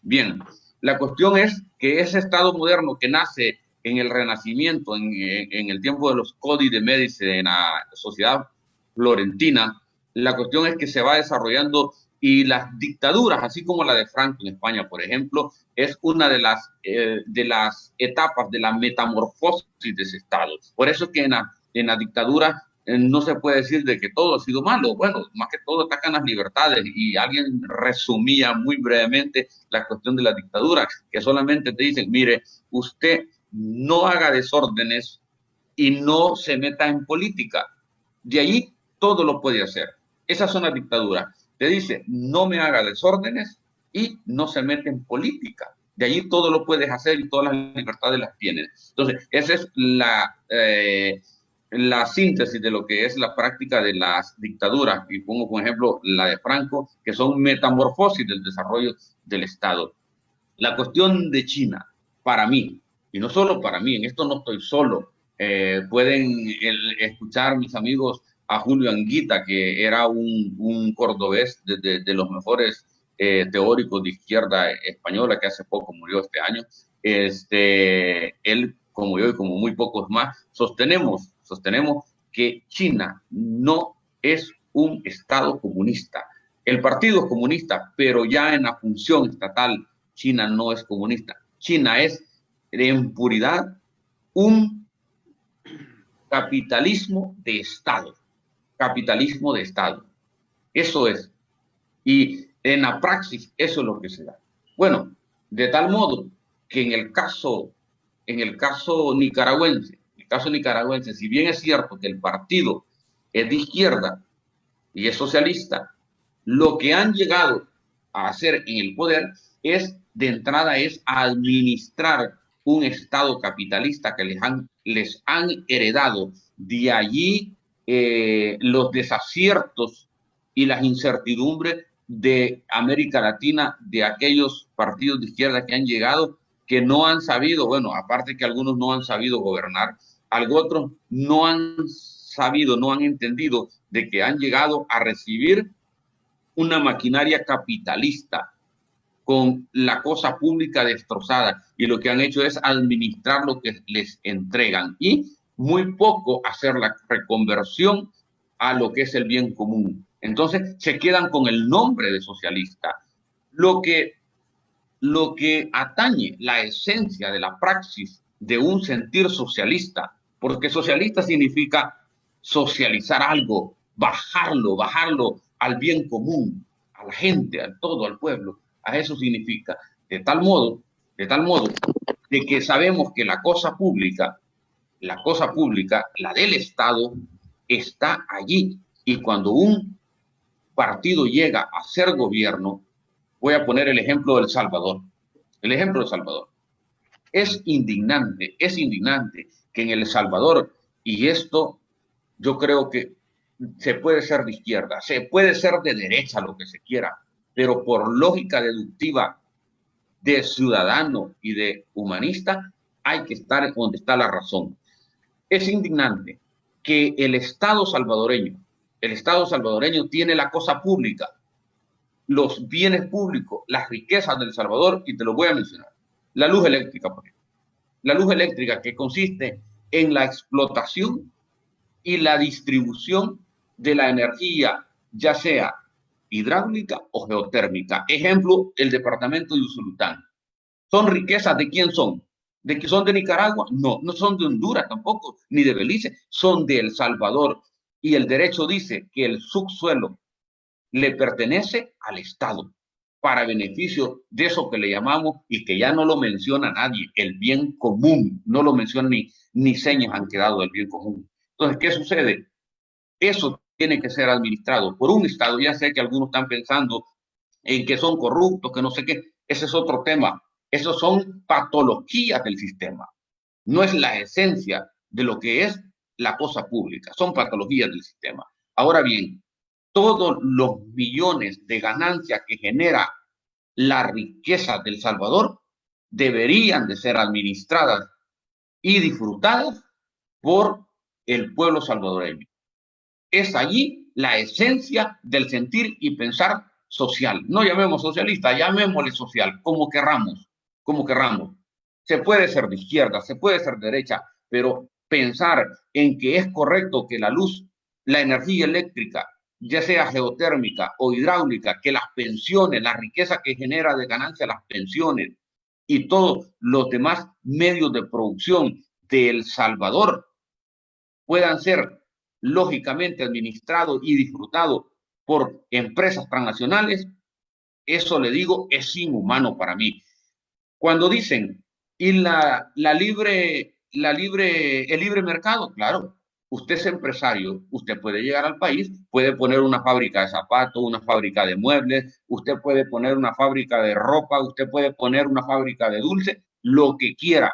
Bien, la cuestión es que ese Estado moderno que nace en el Renacimiento, en el tiempo de los Codi de Médici, en la sociedad florentina, la cuestión es que se va desarrollando y las dictaduras, así como la de Franco en España, por ejemplo, es una de las etapas de la metamorfosis de ese Estado. Por eso que en la dictadura no se puede decir de que todo ha sido malo. Bueno, más que todo atacan las libertades, y alguien resumía muy brevemente la cuestión de la dictadura, que solamente te dicen, mire, usted no haga desórdenes y no se meta en política. De ahí todo lo puede hacer. Esas son las dictaduras. Te dice, no me haga desórdenes y no se mete en política. De allí todo lo puedes hacer y todas las libertades las tienes. Entonces, esa es la síntesis de lo que es la práctica de las dictaduras. Y pongo como ejemplo la de Franco, que son metamorfosis del desarrollo del Estado. La cuestión de China, para mí, y no solo para mí, en esto no estoy solo. Pueden escuchar mis amigos a Julio Anguita, que era un cordobés de los mejores teóricos de izquierda española, que hace poco murió este año. Él, como yo y como muy pocos más, sostenemos que China no es un Estado comunista. El partido es comunista, pero ya en la función estatal China no es comunista. China es en puridad un capitalismo de Estado. Capitalismo de Estado. Eso es. Y en la praxis eso es lo que se da. Bueno, de tal modo que en el caso nicaragüense, si bien es cierto que el partido es de izquierda y es socialista, lo que han llegado a hacer en el poder es, de entrada, es administrar un Estado capitalista que les han heredado. De allí los desaciertos y las incertidumbres de América Latina, de aquellos partidos de izquierda que han llegado, que no han sabido, bueno, aparte que algunos no han sabido gobernar, otros no han sabido, no han entendido de que han llegado a recibir una maquinaria capitalista con la cosa pública destrozada, y lo que han hecho es administrar lo que les entregan y muy poco hacer la reconversión a lo que es el bien común. Entonces se quedan con el nombre de socialista. Lo que atañe la esencia de la praxis de un sentir socialista, porque socialista significa socializar algo, bajarlo al bien común, a la gente, al todo, al pueblo. A eso significa, de tal modo de que sabemos que la cosa pública, la del Estado, está allí. Y cuando un partido llega a ser gobierno, voy a poner el ejemplo de El Salvador. El ejemplo de El Salvador. Es indignante que en El Salvador, y esto yo creo que se puede ser de izquierda, se puede ser de derecha, lo que se quiera, pero por lógica deductiva de ciudadano y de humanista, hay que estar donde está la razón. Es indignante que el Estado salvadoreño tiene la cosa pública, los bienes públicos, las riquezas del Salvador, y te lo voy a mencionar. La luz eléctrica, por ejemplo. La luz eléctrica, que consiste en la explotación y la distribución de la energía, ya sea hidráulica o geotérmica. Ejemplo, el departamento de Usulután. ¿Son riquezas de quién son? ¿De que son de Nicaragua? No, no son de Honduras tampoco, ni de Belice, son de El Salvador. Y el derecho dice que el subsuelo le pertenece al Estado para beneficio de eso que le llamamos, y que ya no lo menciona nadie, el bien común. No lo menciona ni señas han quedado del bien común. Entonces, ¿qué sucede? Eso tiene que ser administrado por un Estado. Ya sé que algunos están pensando en que son corruptos, que no sé qué. Ese es otro tema. Esos son patologías del sistema. No es la esencia de lo que es la cosa pública. Son patologías del sistema. Ahora bien, todos los millones de ganancias que genera la riqueza del Salvador deberían de ser administradas y disfrutadas por el pueblo salvadoreño. Es allí la esencia del sentir y pensar social. No llamemos socialista, llamémosle social, como querramos. Se puede ser de izquierda, se puede ser de derecha, pero pensar en que es correcto que la luz, la energía eléctrica, ya sea geotérmica o hidráulica, que las pensiones, la riqueza que genera de ganancia las pensiones y todos los demás medios de producción de El Salvador puedan ser lógicamente administrados y disfrutados por empresas transnacionales, eso, le digo, es inhumano para mí. Cuando dicen, y el libre mercado, claro, usted es empresario, usted puede llegar al país, puede poner una fábrica de zapatos, una fábrica de muebles, usted puede poner una fábrica de ropa, usted puede poner una fábrica de dulce, lo que quiera,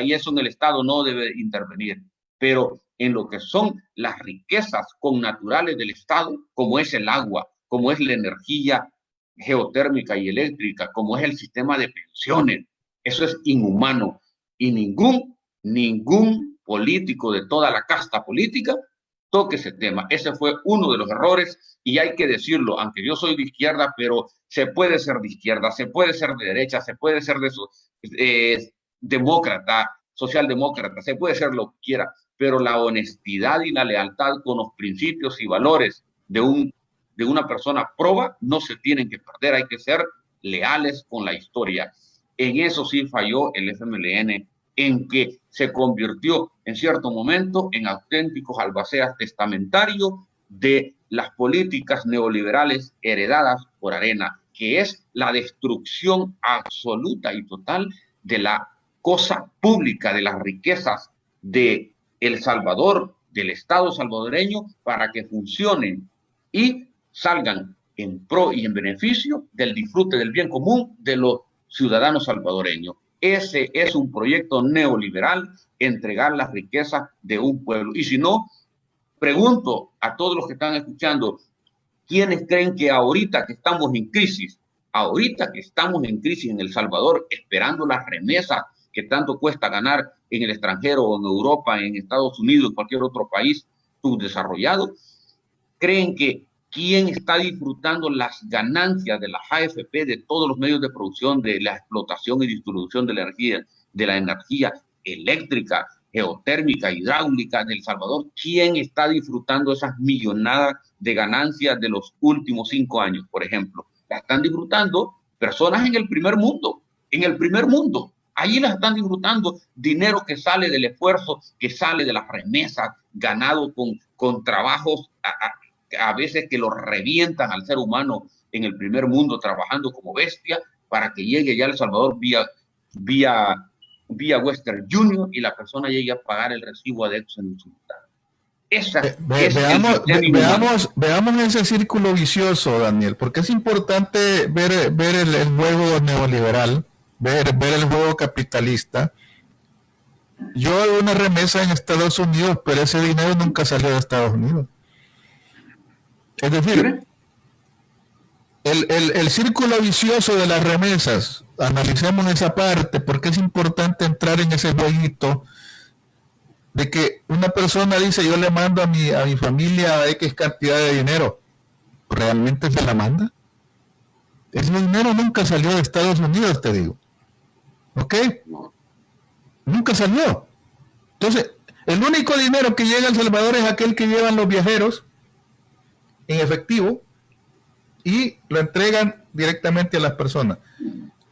y eso en el Estado no debe intervenir. Pero en lo que son las riquezas connaturales del Estado, como es el agua, como es la energía geotérmica y eléctrica, como es el sistema de pensiones, eso es inhumano, y ningún político de toda la casta política toque ese tema. Ese fue uno de los errores, y hay que decirlo, aunque yo soy de izquierda, pero se puede ser de izquierda, se puede ser de derecha, se puede ser demócrata, socialdemócrata, se puede ser lo que quiera, pero la honestidad y la lealtad con los principios y valores de una persona proba no se tienen que perder. Hay que ser leales con la historia. En eso sí falló el FMLN, en que se convirtió en cierto momento en auténticos albaceas testamentarios de las políticas neoliberales heredadas por Arena, que es la destrucción absoluta y total de la cosa pública, de las riquezas de El Salvador, del Estado salvadoreño, para que funcionen y salgan en pro y en beneficio del disfrute del bien común de los ciudadanos salvadoreños. Ese es un proyecto neoliberal, entregar las riquezas de un pueblo. Y si no, pregunto a todos los que están escuchando, ¿quiénes creen que ahorita que estamos en crisis en El Salvador, esperando las remesas que tanto cuesta ganar en el extranjero o en Europa, en Estados Unidos, en cualquier otro país subdesarrollado, creen que quién está disfrutando las ganancias de las AFP, de todos los medios de producción, de la explotación y distribución de la energía eléctrica, geotérmica, hidráulica de El Salvador? ¿Quién está disfrutando esas millonadas de ganancias de los últimos 5 años, por ejemplo? La están disfrutando personas en el primer mundo, Allí las están disfrutando, dinero que sale del esfuerzo, que sale de las remesas, ganado con trabajos a veces que lo revientan al ser humano en el primer mundo, trabajando como bestia, para que llegue ya a El Salvador vía Western Union y la persona llegue a pagar el recibo de Exxon. Veamos ese círculo vicioso, Daniel, porque es importante ver el juego neoliberal, ver el juego capitalista. Yo hago una remesa en Estados Unidos, pero ese dinero nunca salió de Estados Unidos. Es decir, el círculo vicioso de las remesas, analicemos esa parte, porque es importante entrar en ese jueguito de que una persona dice, yo le mando a mi familia X cantidad de dinero. ¿Realmente se la manda? Ese dinero nunca salió de Estados Unidos, te digo. ¿Ok? Nunca salió. Entonces, el único dinero que llega a El Salvador es aquel que llevan los viajeros en efectivo y lo entregan directamente a las personas.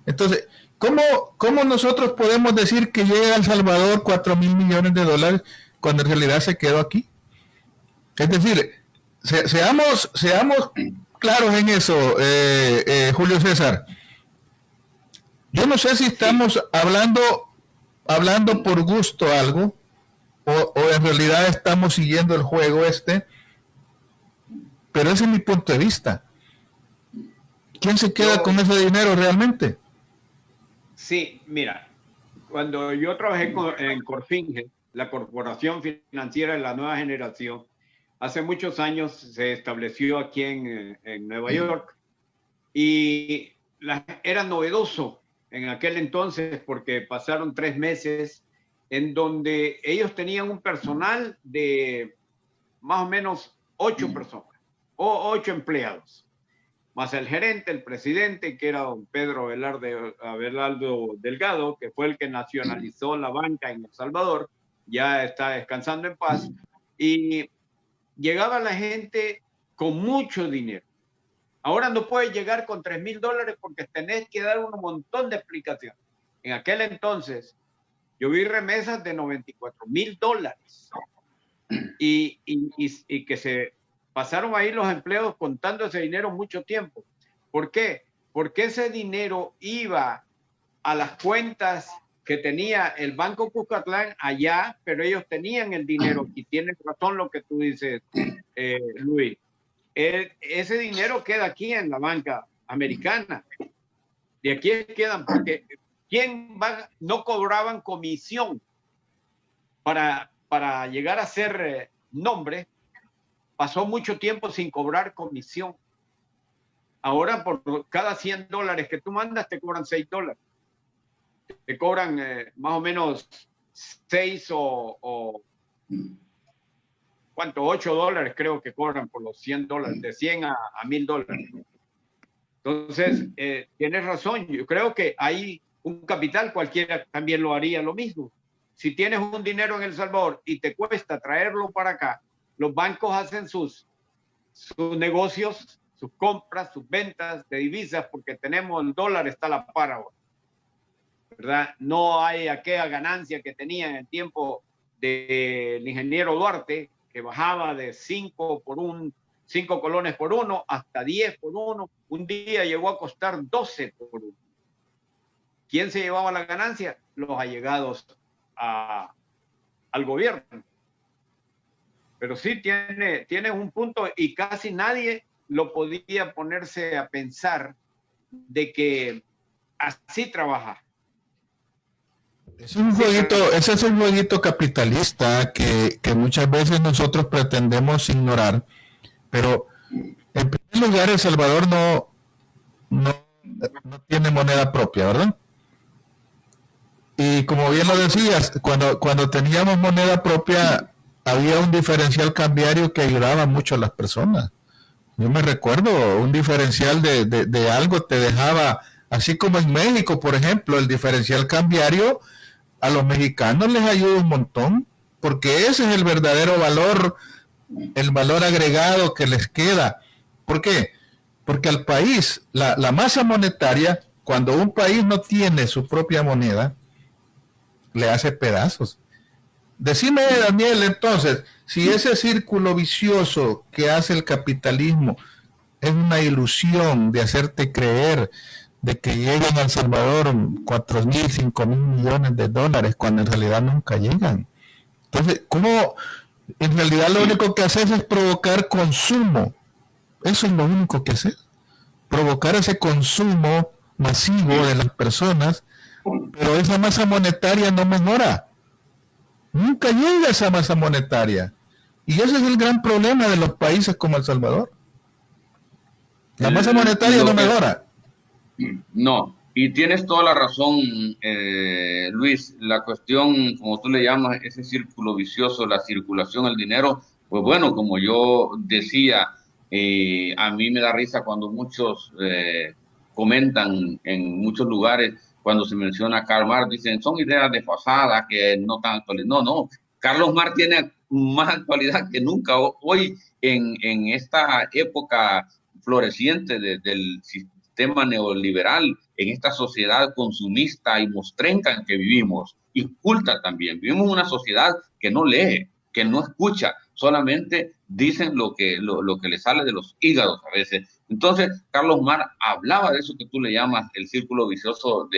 Entonces, ¿cómo nosotros podemos decir que llega a El Salvador 4,000 millones de dólares cuando en realidad se quedó aquí? Es decir, seamos claros en eso, Julio César. Yo no sé si estamos hablando por gusto algo o en realidad estamos siguiendo el juego pero ese es mi punto de vista. ¿Quién se queda con ese dinero realmente? Sí, mira, cuando yo trabajé en Corfinge, la corporación financiera de la nueva generación, hace muchos años se estableció aquí en Nueva York y era novedoso en aquel entonces porque pasaron 3 meses en donde ellos tenían un personal de más o menos 8 personas o 8 empleados, más el gerente, el presidente, que era don Pedro Abelardo Delgado, que fue el que nacionalizó la banca en El Salvador, ya está descansando en paz, y llegaba la gente con mucho dinero. Ahora no puedes llegar con $3,000 porque tenés que dar un montón de explicaciones. En aquel entonces, yo vi remesas de $94,000 y que se pasaron ahí los empleados contando ese dinero mucho tiempo. ¿Por qué? Porque ese dinero iba a las cuentas que tenía el Banco Cuscatlán allá, pero ellos tenían el dinero, y tienes razón lo que tú dices, Luis. Ese dinero queda aquí en la banca americana. De aquí quedan, porque no cobraban comisión para llegar a ser nombre. Pasó mucho tiempo sin cobrar comisión. Ahora por cada $100 que tú mandas te cobran $6. Te cobran más o menos 6 o ¿cuánto? $8 creo que cobran por los $100, de 100 a $1,000. Entonces, tienes razón. Yo creo que hay un capital, cualquiera también lo haría lo mismo. Si tienes un dinero en El Salvador y te cuesta traerlo para acá, los bancos hacen sus negocios, sus compras, sus ventas de divisas, porque tenemos el dólar, está a la par ahora, ¿verdad? No hay aquella ganancia que tenía en el tiempo del ingeniero Duarte, que bajaba de 5 colones por uno hasta 10 por uno. Un día llegó a costar 12 por uno. ¿Quién se llevaba la ganancia? Los allegados al gobierno. Pero sí tiene un punto, y casi nadie lo podía ponerse a pensar de que así trabaja. Ese es un jueguito capitalista que muchas veces nosotros pretendemos ignorar, pero en primer lugar El Salvador no tiene moneda propia, ¿verdad? Y como bien lo decías, cuando teníamos moneda propia había un diferencial cambiario que ayudaba mucho a las personas. Yo me recuerdo, un diferencial de algo te dejaba, así como en México, por ejemplo, el diferencial cambiario a los mexicanos les ayuda un montón, porque ese es el verdadero valor, el valor agregado que les queda. ¿Por qué? Porque al país, la masa monetaria, cuando un país no tiene su propia moneda, le hace pedazos. Decime, Daniel, entonces, si ese círculo vicioso que hace el capitalismo es una ilusión de hacerte creer de que llegan a El Salvador 4.000, 5.000 millones de dólares, cuando en realidad nunca llegan. Entonces, ¿cómo? En realidad lo único que haces es provocar consumo. Eso es lo único que haces. Provocar ese consumo masivo de las personas, pero esa masa monetaria no mejora. Nunca llega esa masa monetaria. Y ese es el gran problema de los países como El Salvador. La masa monetaria no mejora. No, y tienes toda la razón, Luis. La cuestión, como tú le llamas, ese círculo vicioso, la circulación del dinero, pues bueno, como yo decía, a mí me da risa cuando muchos comentan en muchos lugares, cuando se menciona a Karl Marx, dicen, son ideas desfasadas que no están actuales. No, Carlos Marx tiene más actualidad que nunca. Hoy, en esta época floreciente del sistema neoliberal, en esta sociedad consumista y mostrenca en que vivimos, y culta también. Vivimos en una sociedad que no lee, que no escucha, solamente dicen lo que le sale de los hígados a veces. Entonces, Carlos Marx hablaba de eso que tú le llamas el círculo vicioso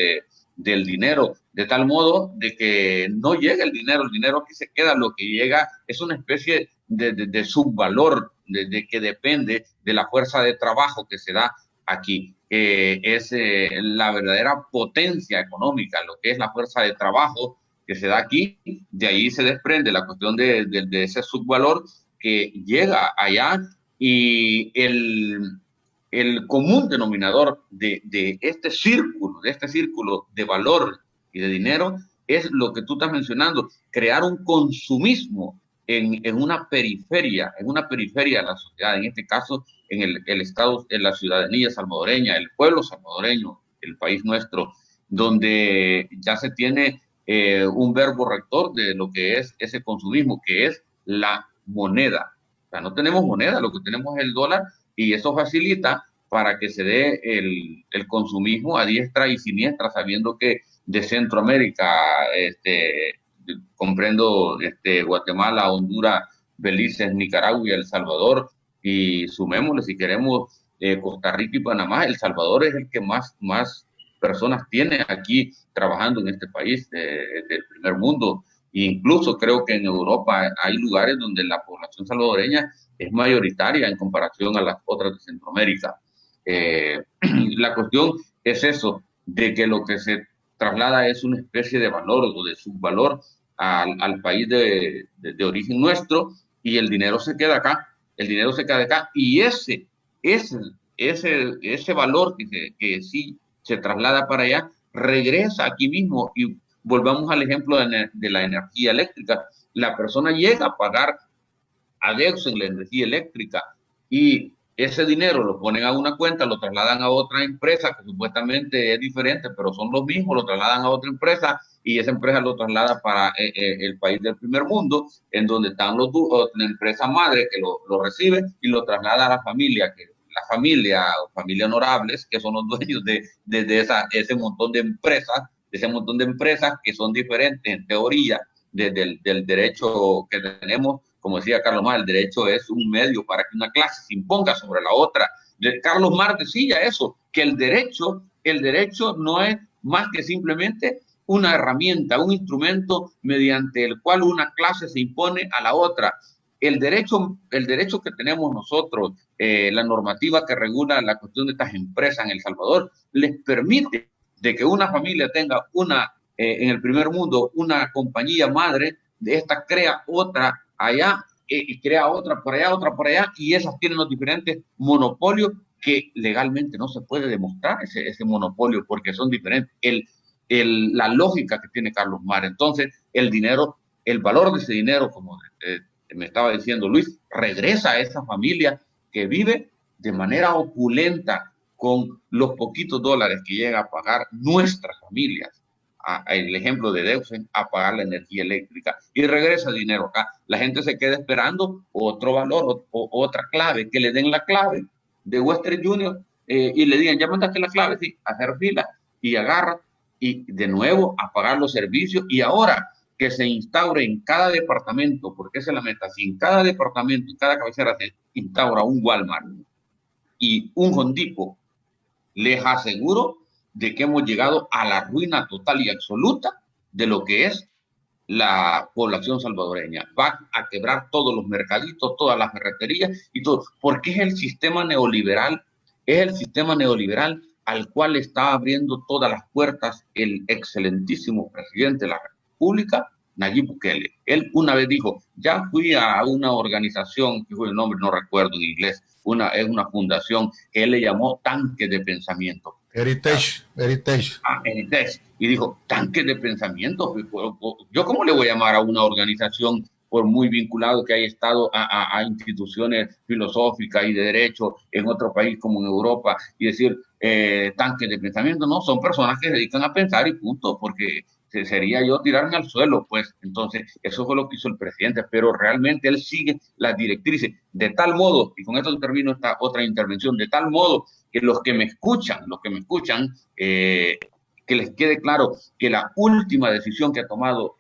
del dinero, de tal modo de que no llega el dinero aquí se queda, lo que llega es una especie de subvalor, de que depende de la fuerza de trabajo que se da aquí. Es la verdadera potencia económica, lo que es la fuerza de trabajo que se da aquí. De ahí se desprende la cuestión de ese subvalor que llega allá, y el común denominador de este círculo de valor y de dinero es lo que tú estás mencionando, crear un consumismo en una periferia de la sociedad, en este caso en el Estado, en la ciudadanía salvadoreña, el pueblo salvadoreño, el país nuestro, donde ya se tiene un verbo rector de lo que es ese consumismo, que es la moneda. O sea, no tenemos moneda, lo que tenemos es el dólar, y eso facilita para que se dé el consumismo a diestra y siniestra, sabiendo que de Centroamérica, comprendo Guatemala, Honduras, Belice, Nicaragua y El Salvador, y sumémosle si queremos Costa Rica y Panamá. El Salvador es el que más personas tiene aquí trabajando en este país del primer mundo. E incluso creo que en Europa hay lugares donde la población salvadoreña es mayoritaria en comparación a las otras de Centroamérica. La cuestión es eso, de que lo que se traslada es una especie de valor o de subvalor al país de origen nuestro, y el dinero se queda acá, y ese valor que sí se traslada para allá, regresa aquí mismo. Y volvamos al ejemplo de la energía eléctrica. La persona llega a pagar adeudos en la energía eléctrica, y ese dinero lo ponen a una cuenta, lo trasladan a otra empresa que supuestamente es diferente, pero son los mismos, lo trasladan a otra empresa, y esa empresa lo traslada para el país del primer mundo, en donde están la empresa madre que lo recibe y lo traslada a la familia la familia, familia Honorables, que son los dueños de ese montón de empresas, que son diferentes en teoría del derecho que tenemos. Como decía Carlos Marx, el derecho es un medio para que una clase se imponga sobre la otra. Carlos Marx decía eso, que el derecho no es más que simplemente una herramienta, un instrumento mediante el cual una clase se impone a la otra. El derecho que tenemos nosotros, la normativa que regula la cuestión de estas empresas en El Salvador, les permite de que una familia tenga en el primer mundo, una compañía madre, de esta crea otra allá, y crea otra por allá, y esas tienen los diferentes monopolios que legalmente no se puede demostrar ese monopolio porque son diferentes. La lógica que tiene Carlos Marx. Entonces, el valor de ese dinero, como me estaba diciendo Luis, regresa a esa familia que vive de manera opulenta con los poquitos dólares que llega a pagar nuestras familias. El ejemplo de Deusen, a pagar la energía eléctrica, y regresa el dinero acá. La gente se queda esperando otro valor o otra clave, que le den la clave de Western Union y le digan, ya mandaste la clave, sí, hacer fila, y agarra y de nuevo a pagar los servicios. Y ahora que se instaure en cada departamento, porque esa es la meta, si en cada departamento, en cada cabecera se instaura un Walmart y un Home Depot, les aseguro de que hemos llegado a la ruina total y absoluta de lo que es la población salvadoreña. Va a quebrar todos los mercaditos, todas las ferreterías y todo, porque es el sistema neoliberal al cual está abriendo todas las puertas el excelentísimo presidente de la República, Nayib Bukele. Él una vez dijo, ya fui a una organización, que fue el nombre, no recuerdo en inglés, es una fundación que él le llamó Tanque de Pensamiento. Heritage. Heritage. Y dijo, tanque de pensamiento. ¿Yo cómo le voy a llamar a una organización, por muy vinculado que haya estado a instituciones filosóficas y de derecho en otro país como en Europa, y decir tanque de pensamiento? No, son personas que se dedican a pensar y punto, porque sería yo tirarme al suelo, pues. Entonces, eso fue lo que hizo el presidente, pero realmente él sigue las directrices de tal modo, y con esto termino esta otra intervención, de tal modo que los que me escuchan, que les quede claro que la última decisión que ha tomado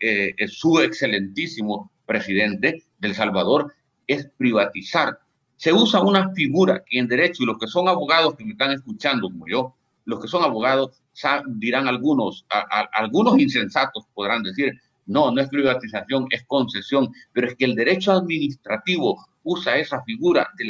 su excelentísimo presidente de El Salvador es privatizar. Se usa una figura que en derecho, y los que son abogados que me están escuchando como yo, los que son abogados dirán algunos insensatos podrán decir, no es privatización, es concesión, pero es que el derecho administrativo usa esa figura de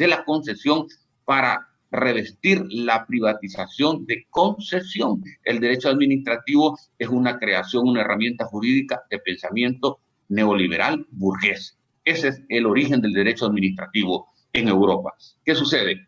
la concesión para revestir la privatización de concesión. El derecho administrativo es una creación, una herramienta jurídica de pensamiento neoliberal burgués. Ese es el origen del derecho administrativo en Europa. ¿Qué sucede?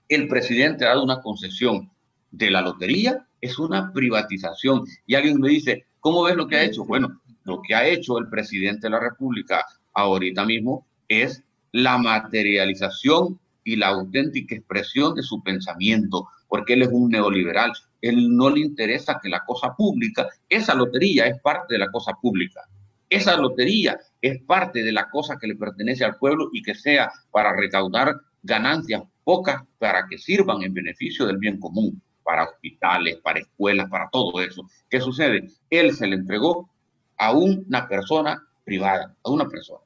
El presidente ha dado una concesión de la lotería, es una privatización. Y alguien me dice, ¿cómo ves lo que ha hecho? Bueno, lo que ha hecho el presidente de la República ahorita mismo es la materialización y la auténtica expresión de su pensamiento, porque él es un neoliberal. Él no le interesa que la cosa pública, esa lotería es parte de la cosa pública. Esa lotería es parte de la cosa que le pertenece al pueblo y que sea para recaudar ganancias pocas para que sirvan en beneficio del bien común, para hospitales, para escuelas, para todo eso. ¿Qué sucede? Él se le entregó a una persona privada, a una persona.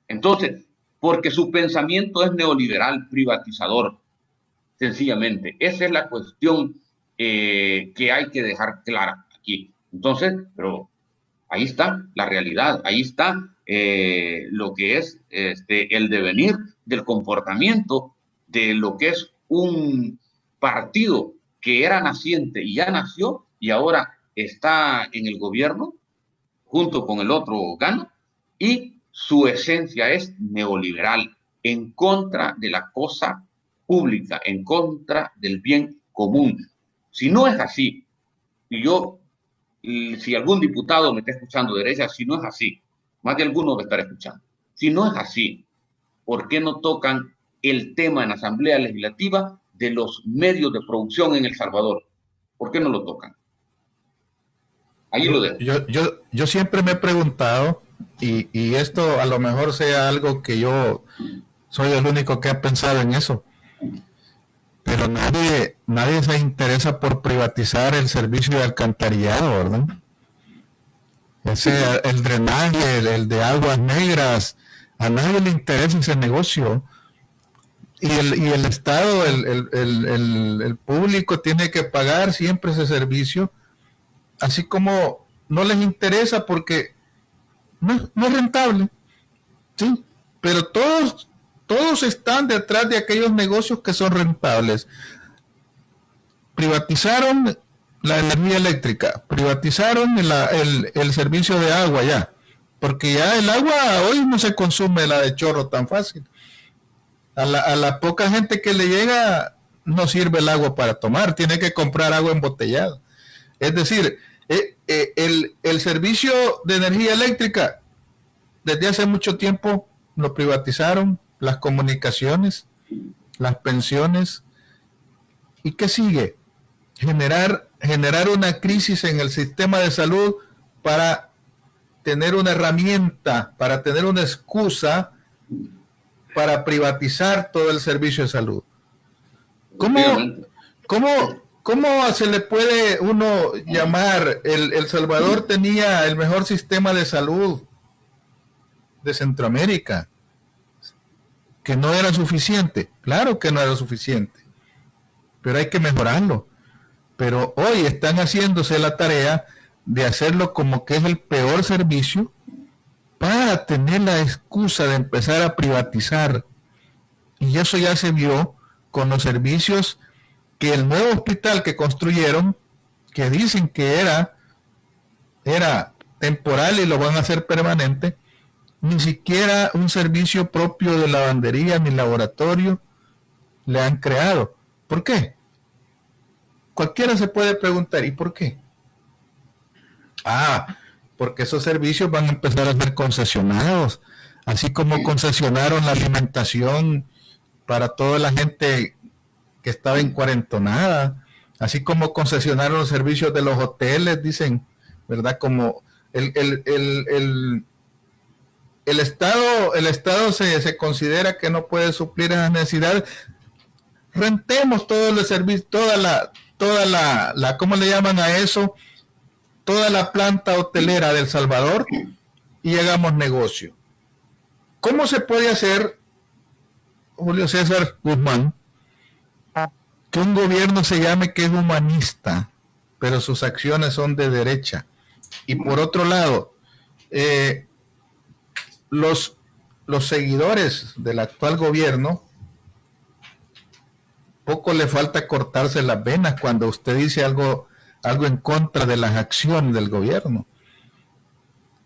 Entonces, porque su pensamiento es neoliberal, privatizador, sencillamente. Esa es la cuestión que hay que dejar clara aquí. Entonces, pero ahí está la realidad, ahí está lo que es el devenir del comportamiento de lo que es un partido que era naciente y ya nació y ahora está en el gobierno junto con el otro gana, y su esencia es neoliberal, en contra de la cosa pública, en contra del bien común. Si no es así, si algún diputado me está escuchando de derecha, si no es así, más de alguno me estará escuchando. Si no es así, ¿por qué no tocan el tema en la Asamblea Legislativa de los medios de producción en El Salvador? ¿Por qué no lo tocan? Ahí lo dejo. Yo siempre me he preguntado, y esto a lo mejor sea algo que yo soy el único que ha pensado en eso. Pero nadie se interesa por privatizar el servicio de alcantarillado, ¿verdad? El drenaje, el de aguas negras, a nadie le interesa ese negocio. Y el Estado, el público tiene que pagar siempre ese servicio, así como no les interesa porque no es rentable, ¿sí? Pero todos están detrás de aquellos negocios que son rentables. Privatizaron la energía eléctrica, privatizaron el servicio de agua ya, porque ya el agua hoy no se consume la de chorro tan fácil. A la poca gente que le llega no sirve el agua para tomar, tiene que comprar agua embotellada. Es decir, el servicio de energía eléctrica desde hace mucho tiempo lo privatizaron, las comunicaciones, las pensiones. ¿Y qué sigue? Generar una crisis en el sistema de salud para tener una herramienta, para tener una excusa para privatizar todo el servicio de salud. ¿Cómo se le puede uno llamar? El Salvador tenía el mejor sistema de salud de Centroamérica, que no era suficiente. Claro que no era suficiente, pero hay que mejorarlo. Pero hoy están haciéndose la tarea de hacerlo como que es el peor servicio para tener la excusa de empezar a privatizar. Y eso ya se vio con los servicios que el nuevo hospital que construyeron, que dicen que era temporal y lo van a hacer permanente, ni siquiera un servicio propio de lavandería ni laboratorio le han creado. ¿Por qué? Cualquiera se puede preguntar, ¿y por qué? Porque esos servicios van a empezar a ser concesionados, así como concesionaron la alimentación para toda la gente que estaba encuarentonada, así como concesionaron los servicios de los hoteles, dicen, ¿verdad? Como el Estado se considera que no puede suplir esas necesidades. Rentemos todos los servicios, toda la ¿cómo le llaman a eso? Toda la planta hotelera del Salvador y hagamos negocio. ¿Cómo se puede hacer, Julio César Guzmán, que un gobierno se llame que es humanista, pero sus acciones son de derecha? Y por otro lado, los seguidores del actual gobierno, poco le falta cortarse las venas cuando usted dice algo en contra de las acciones del gobierno.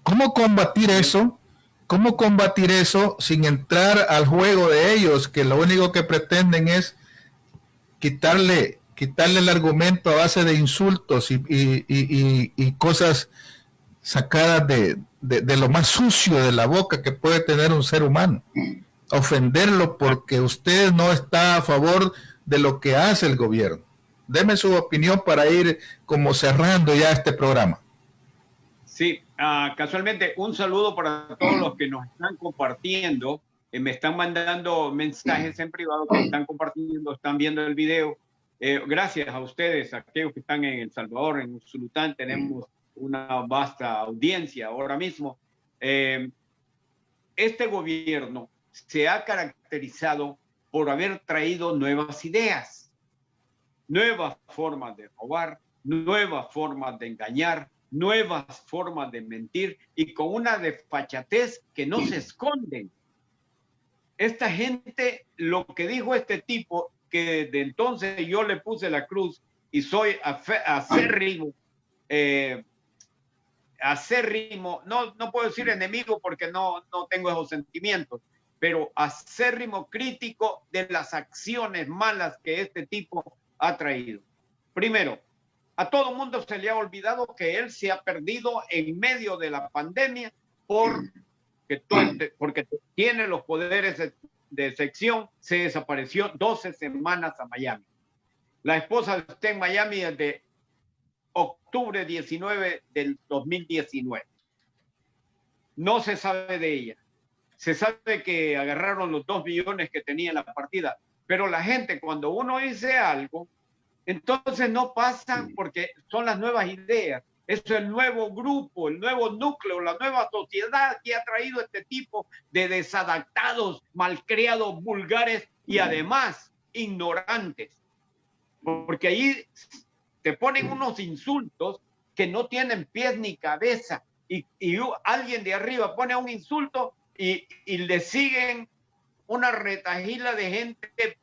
¿Cómo combatir eso? ¿Cómo combatir eso sin entrar al juego de ellos, que lo único que pretenden es quitarle el argumento a base de insultos y cosas sacadas de lo más sucio de la boca que puede tener un ser humano? Ofenderlo porque usted no está a favor de lo que hace el gobierno. Deme su opinión para ir como cerrando ya este programa. Sí, casualmente un saludo para todos los que nos están compartiendo. Me están mandando mensajes en privado que están compartiendo, están viendo el video. Gracias a ustedes, aquellos que están en El Salvador, en Usulután, tenemos una vasta audiencia ahora mismo. Este gobierno se ha caracterizado por haber traído nuevas ideas, nuevas formas de robar, nuevas formas de engañar, nuevas formas de mentir y con una desfachatez que no se esconden. Esta gente, lo que dijo este tipo, que desde entonces yo le puse la cruz y soy acérrimo, no puedo decir enemigo porque no tengo esos sentimientos, pero acérrimo crítico de las acciones malas que este tipo ha traído. Primero, a todo mundo se le ha olvidado que él se ha perdido en medio de la pandemia porque tiene los poderes de sección, se desapareció 12 semanas a Miami. La esposa está en Miami desde octubre 19 del 2019. No se sabe de ella. se sabe que agarraron los 2 billones que tenía en la partida, pero la gente cuando uno dice algo, entonces no pasan porque son las nuevas ideas. Es el nuevo grupo, el nuevo núcleo, la nueva sociedad que ha traído este tipo de desadaptados, malcriados, vulgares y además ignorantes. Porque ahí te ponen unos insultos que no tienen pies ni cabeza y alguien de arriba pone un insulto y le siguen una retahila de gente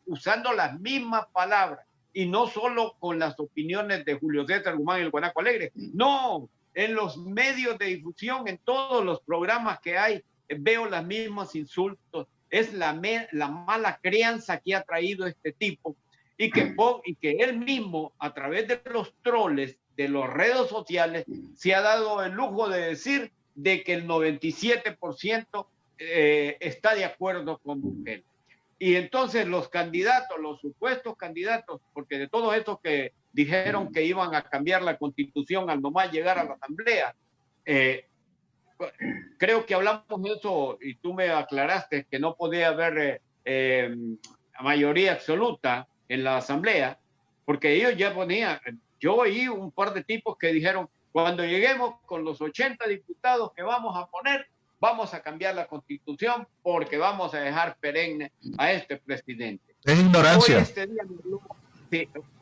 usando las mismas palabras. Y no solo con las opiniones de Julio César Guzmán y el Guanaco Alegre. No, en los medios de difusión, en todos los programas que hay, veo los mismos insultos. Es la mala crianza que ha traído este tipo y que él mismo, a través de los troles, de las redes sociales, se ha dado el lujo de decir de que el 97% está de acuerdo con él. Y entonces los candidatos, los supuestos candidatos, porque de todos estos que dijeron que iban a cambiar la Constitución al nomás llegar a la Asamblea, creo que hablamos de eso y tú me aclaraste que no podía haber mayoría absoluta en la Asamblea, porque ellos ya ponían, yo oí un par de tipos que dijeron, cuando lleguemos con los 80 diputados que vamos a poner, vamos a cambiar la Constitución porque vamos a dejar perenne a este presidente. Es ignorancia.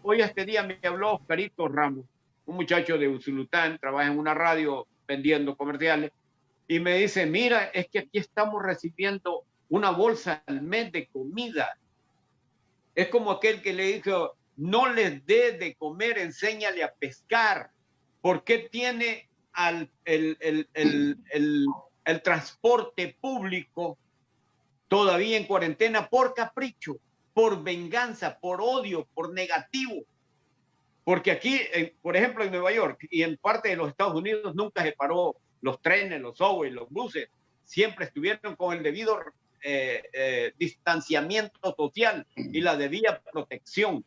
Hoy este día me habló Oscarito Ramos, un muchacho de Usulután, trabaja en una radio vendiendo comerciales, y me dice, mira, es que aquí estamos recibiendo una bolsa al mes de comida. Es como aquel que le dijo, no les dé de comer, enséñale a pescar. ¿Por qué tiene el transporte público todavía en cuarentena? Por capricho, por venganza, por odio, por negativo. Porque aquí, por ejemplo, en Nueva York y en parte de los Estados Unidos nunca se paró los trenes, los subways, los buses. Siempre estuvieron con el debido distanciamiento social y la debida protección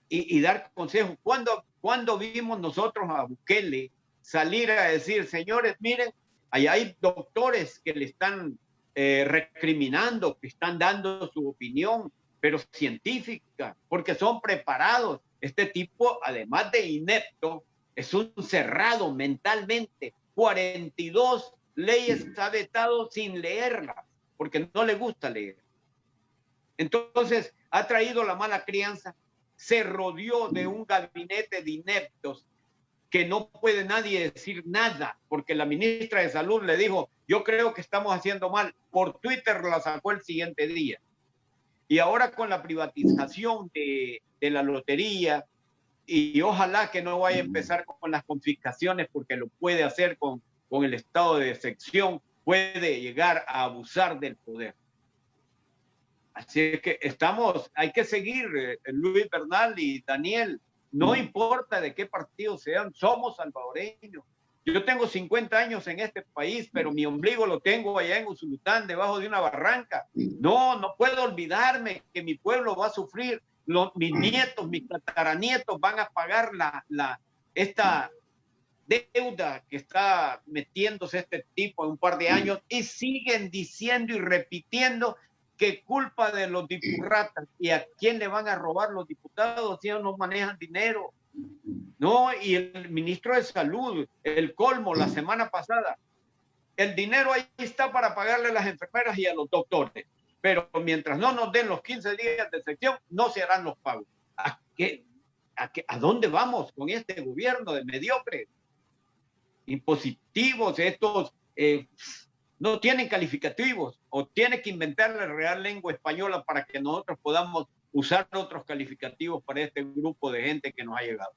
y dar consejos. ¿Cuándo vimos nosotros a Bukele salir a decir, señores, miren, allá hay doctores que le están recriminando, que están dando su opinión, pero científica, porque son preparados? Este tipo, además de inepto, es un cerrado mentalmente. 42 leyes ha vetado sin leerlas, porque no le gusta leer. Entonces, ha traído la mala crianza, se rodeó de un gabinete de ineptos que no puede nadie decir nada, porque la ministra de Salud le dijo, yo creo que estamos haciendo mal. Por Twitter la sacó el siguiente día. Y ahora con la privatización de la lotería, y ojalá que no vaya a empezar con las confiscaciones, porque lo puede hacer con el estado de excepción, puede llegar a abusar del poder. Así es que hay que seguir, Luis Bernal y Daniel, no importa de qué partido sean, somos salvadoreños. Yo tengo 50 años en este país, pero mi ombligo lo tengo allá en Usulután, debajo de una barranca. No puedo olvidarme que mi pueblo va a sufrir. Mis nietos, mis tataranietos van a pagar esta deuda que está metiéndose este tipo en un par de años, y siguen diciendo y repitiendo que culpa de los dipurratas. ¿Y a quién le van a robar los diputados si ellos no manejan dinero? No, y el ministro de Salud, el colmo la semana pasada, el dinero ahí está para pagarle a las enfermeras y a los doctores, pero mientras no nos den los 15 días de sección, no se harán los pagos. ¿A dónde vamos con este gobierno de mediocres? Impositivos, estos no tienen calificativos, o tiene que inventar la Real Lengua Española para que nosotros podamos usar otros calificativos para este grupo de gente que nos ha llegado.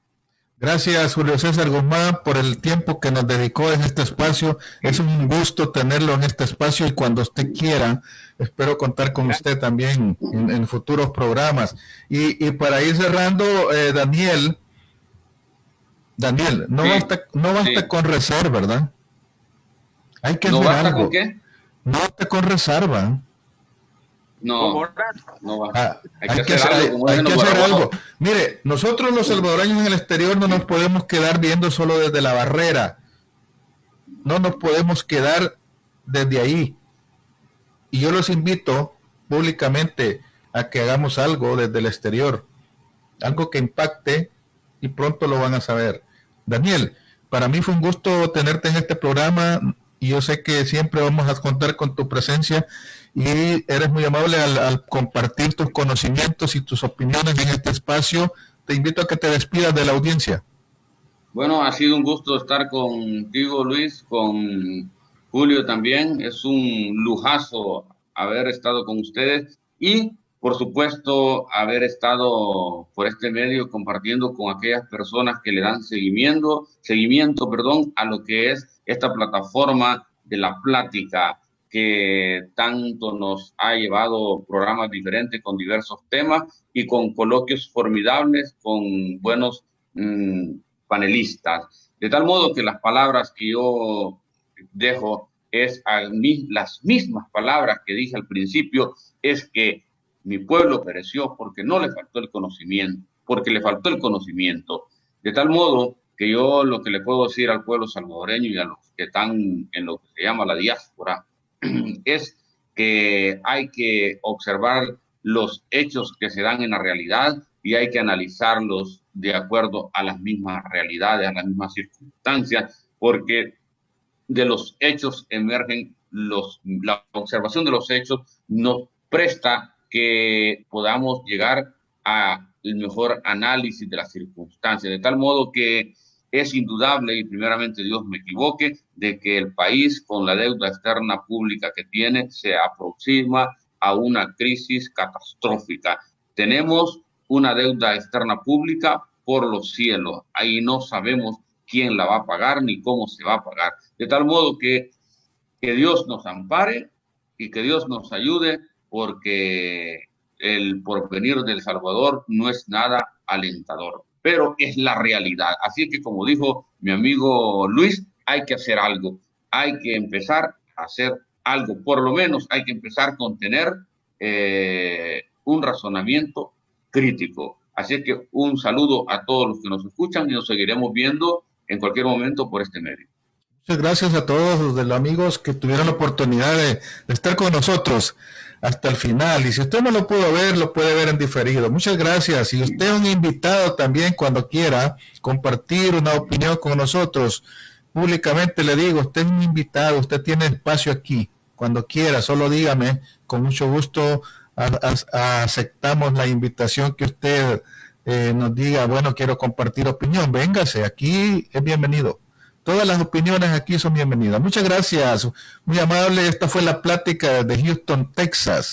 Gracias, Julio César Guzmán, por el tiempo que nos dedicó en este espacio. Es un gusto tenerlo en este espacio, y cuando usted quiera, espero contar con usted también en futuros programas. Y para ir cerrando, Daniel, no basta con rezar, ¿verdad? Hay que hacer algo. ¿Con qué? No basta con reserva. No va. Hay que hacer algo. Mire, nosotros los salvadoreños en el exterior no nos podemos quedar viendo solo desde la barrera. No nos podemos quedar desde ahí. Y yo los invito públicamente a que hagamos algo desde el exterior, algo que impacte, y pronto lo van a saber. Daniel, para mí fue un gusto tenerte en este programa, y yo sé que siempre vamos a contar con tu presencia, y eres muy amable al compartir tus conocimientos y tus opiniones en este espacio. Te invito a que te despidas de la audiencia. Bueno, ha sido un gusto estar contigo, Luis, con Julio también. Es un lujazo haber estado con ustedes y, por supuesto, haber estado por este medio compartiendo con aquellas personas que le dan seguimiento, a lo que es esta plataforma de la plática que tanto nos ha llevado programas diferentes con diversos temas y con coloquios formidables, con buenos panelistas. De tal modo que las palabras que yo dejo es las mismas palabras que dije al principio, es que mi pueblo pereció porque no le faltó el conocimiento, porque le faltó el conocimiento. De tal modo que yo lo que le puedo decir al pueblo salvadoreño y a los que están en lo que se llama la diáspora es que hay que observar los hechos que se dan en la realidad y hay que analizarlos de acuerdo a las mismas realidades, a las mismas circunstancias, porque de los hechos emergen la observación de los hechos nos presta que podamos llegar al mejor análisis de las circunstancias, de tal modo que es indudable, y primeramente Dios me equivoque, de que el país con la deuda externa pública que tiene se aproxima a una crisis catastrófica. Tenemos una deuda externa pública por los cielos. Ahí no sabemos quién la va a pagar ni cómo se va a pagar. De tal modo que Dios nos ampare y que Dios nos ayude, porque el porvenir del Salvador no es nada alentador, pero es la realidad. Así que, como dijo mi amigo Luis, hay que hacer algo. Hay que empezar a hacer algo. Por lo menos hay que empezar con tener un razonamiento crítico. Así que un saludo a todos los que nos escuchan y nos seguiremos viendo en cualquier momento por este medio. Muchas gracias a todos los amigos que tuvieron la oportunidad de estar con nosotros hasta el final. Y si usted no lo pudo ver, lo puede ver en diferido. Muchas gracias. Y usted es un invitado también cuando quiera compartir una opinión con nosotros. Públicamente le digo, usted es un invitado, usted tiene espacio aquí. Cuando quiera, solo dígame, con mucho gusto aceptamos la invitación que usted nos diga, bueno, quiero compartir opinión, véngase, aquí es bienvenido. Todas las opiniones aquí son bienvenidas. Muchas gracias, muy amable. Esta fue la plática de Houston, Texas.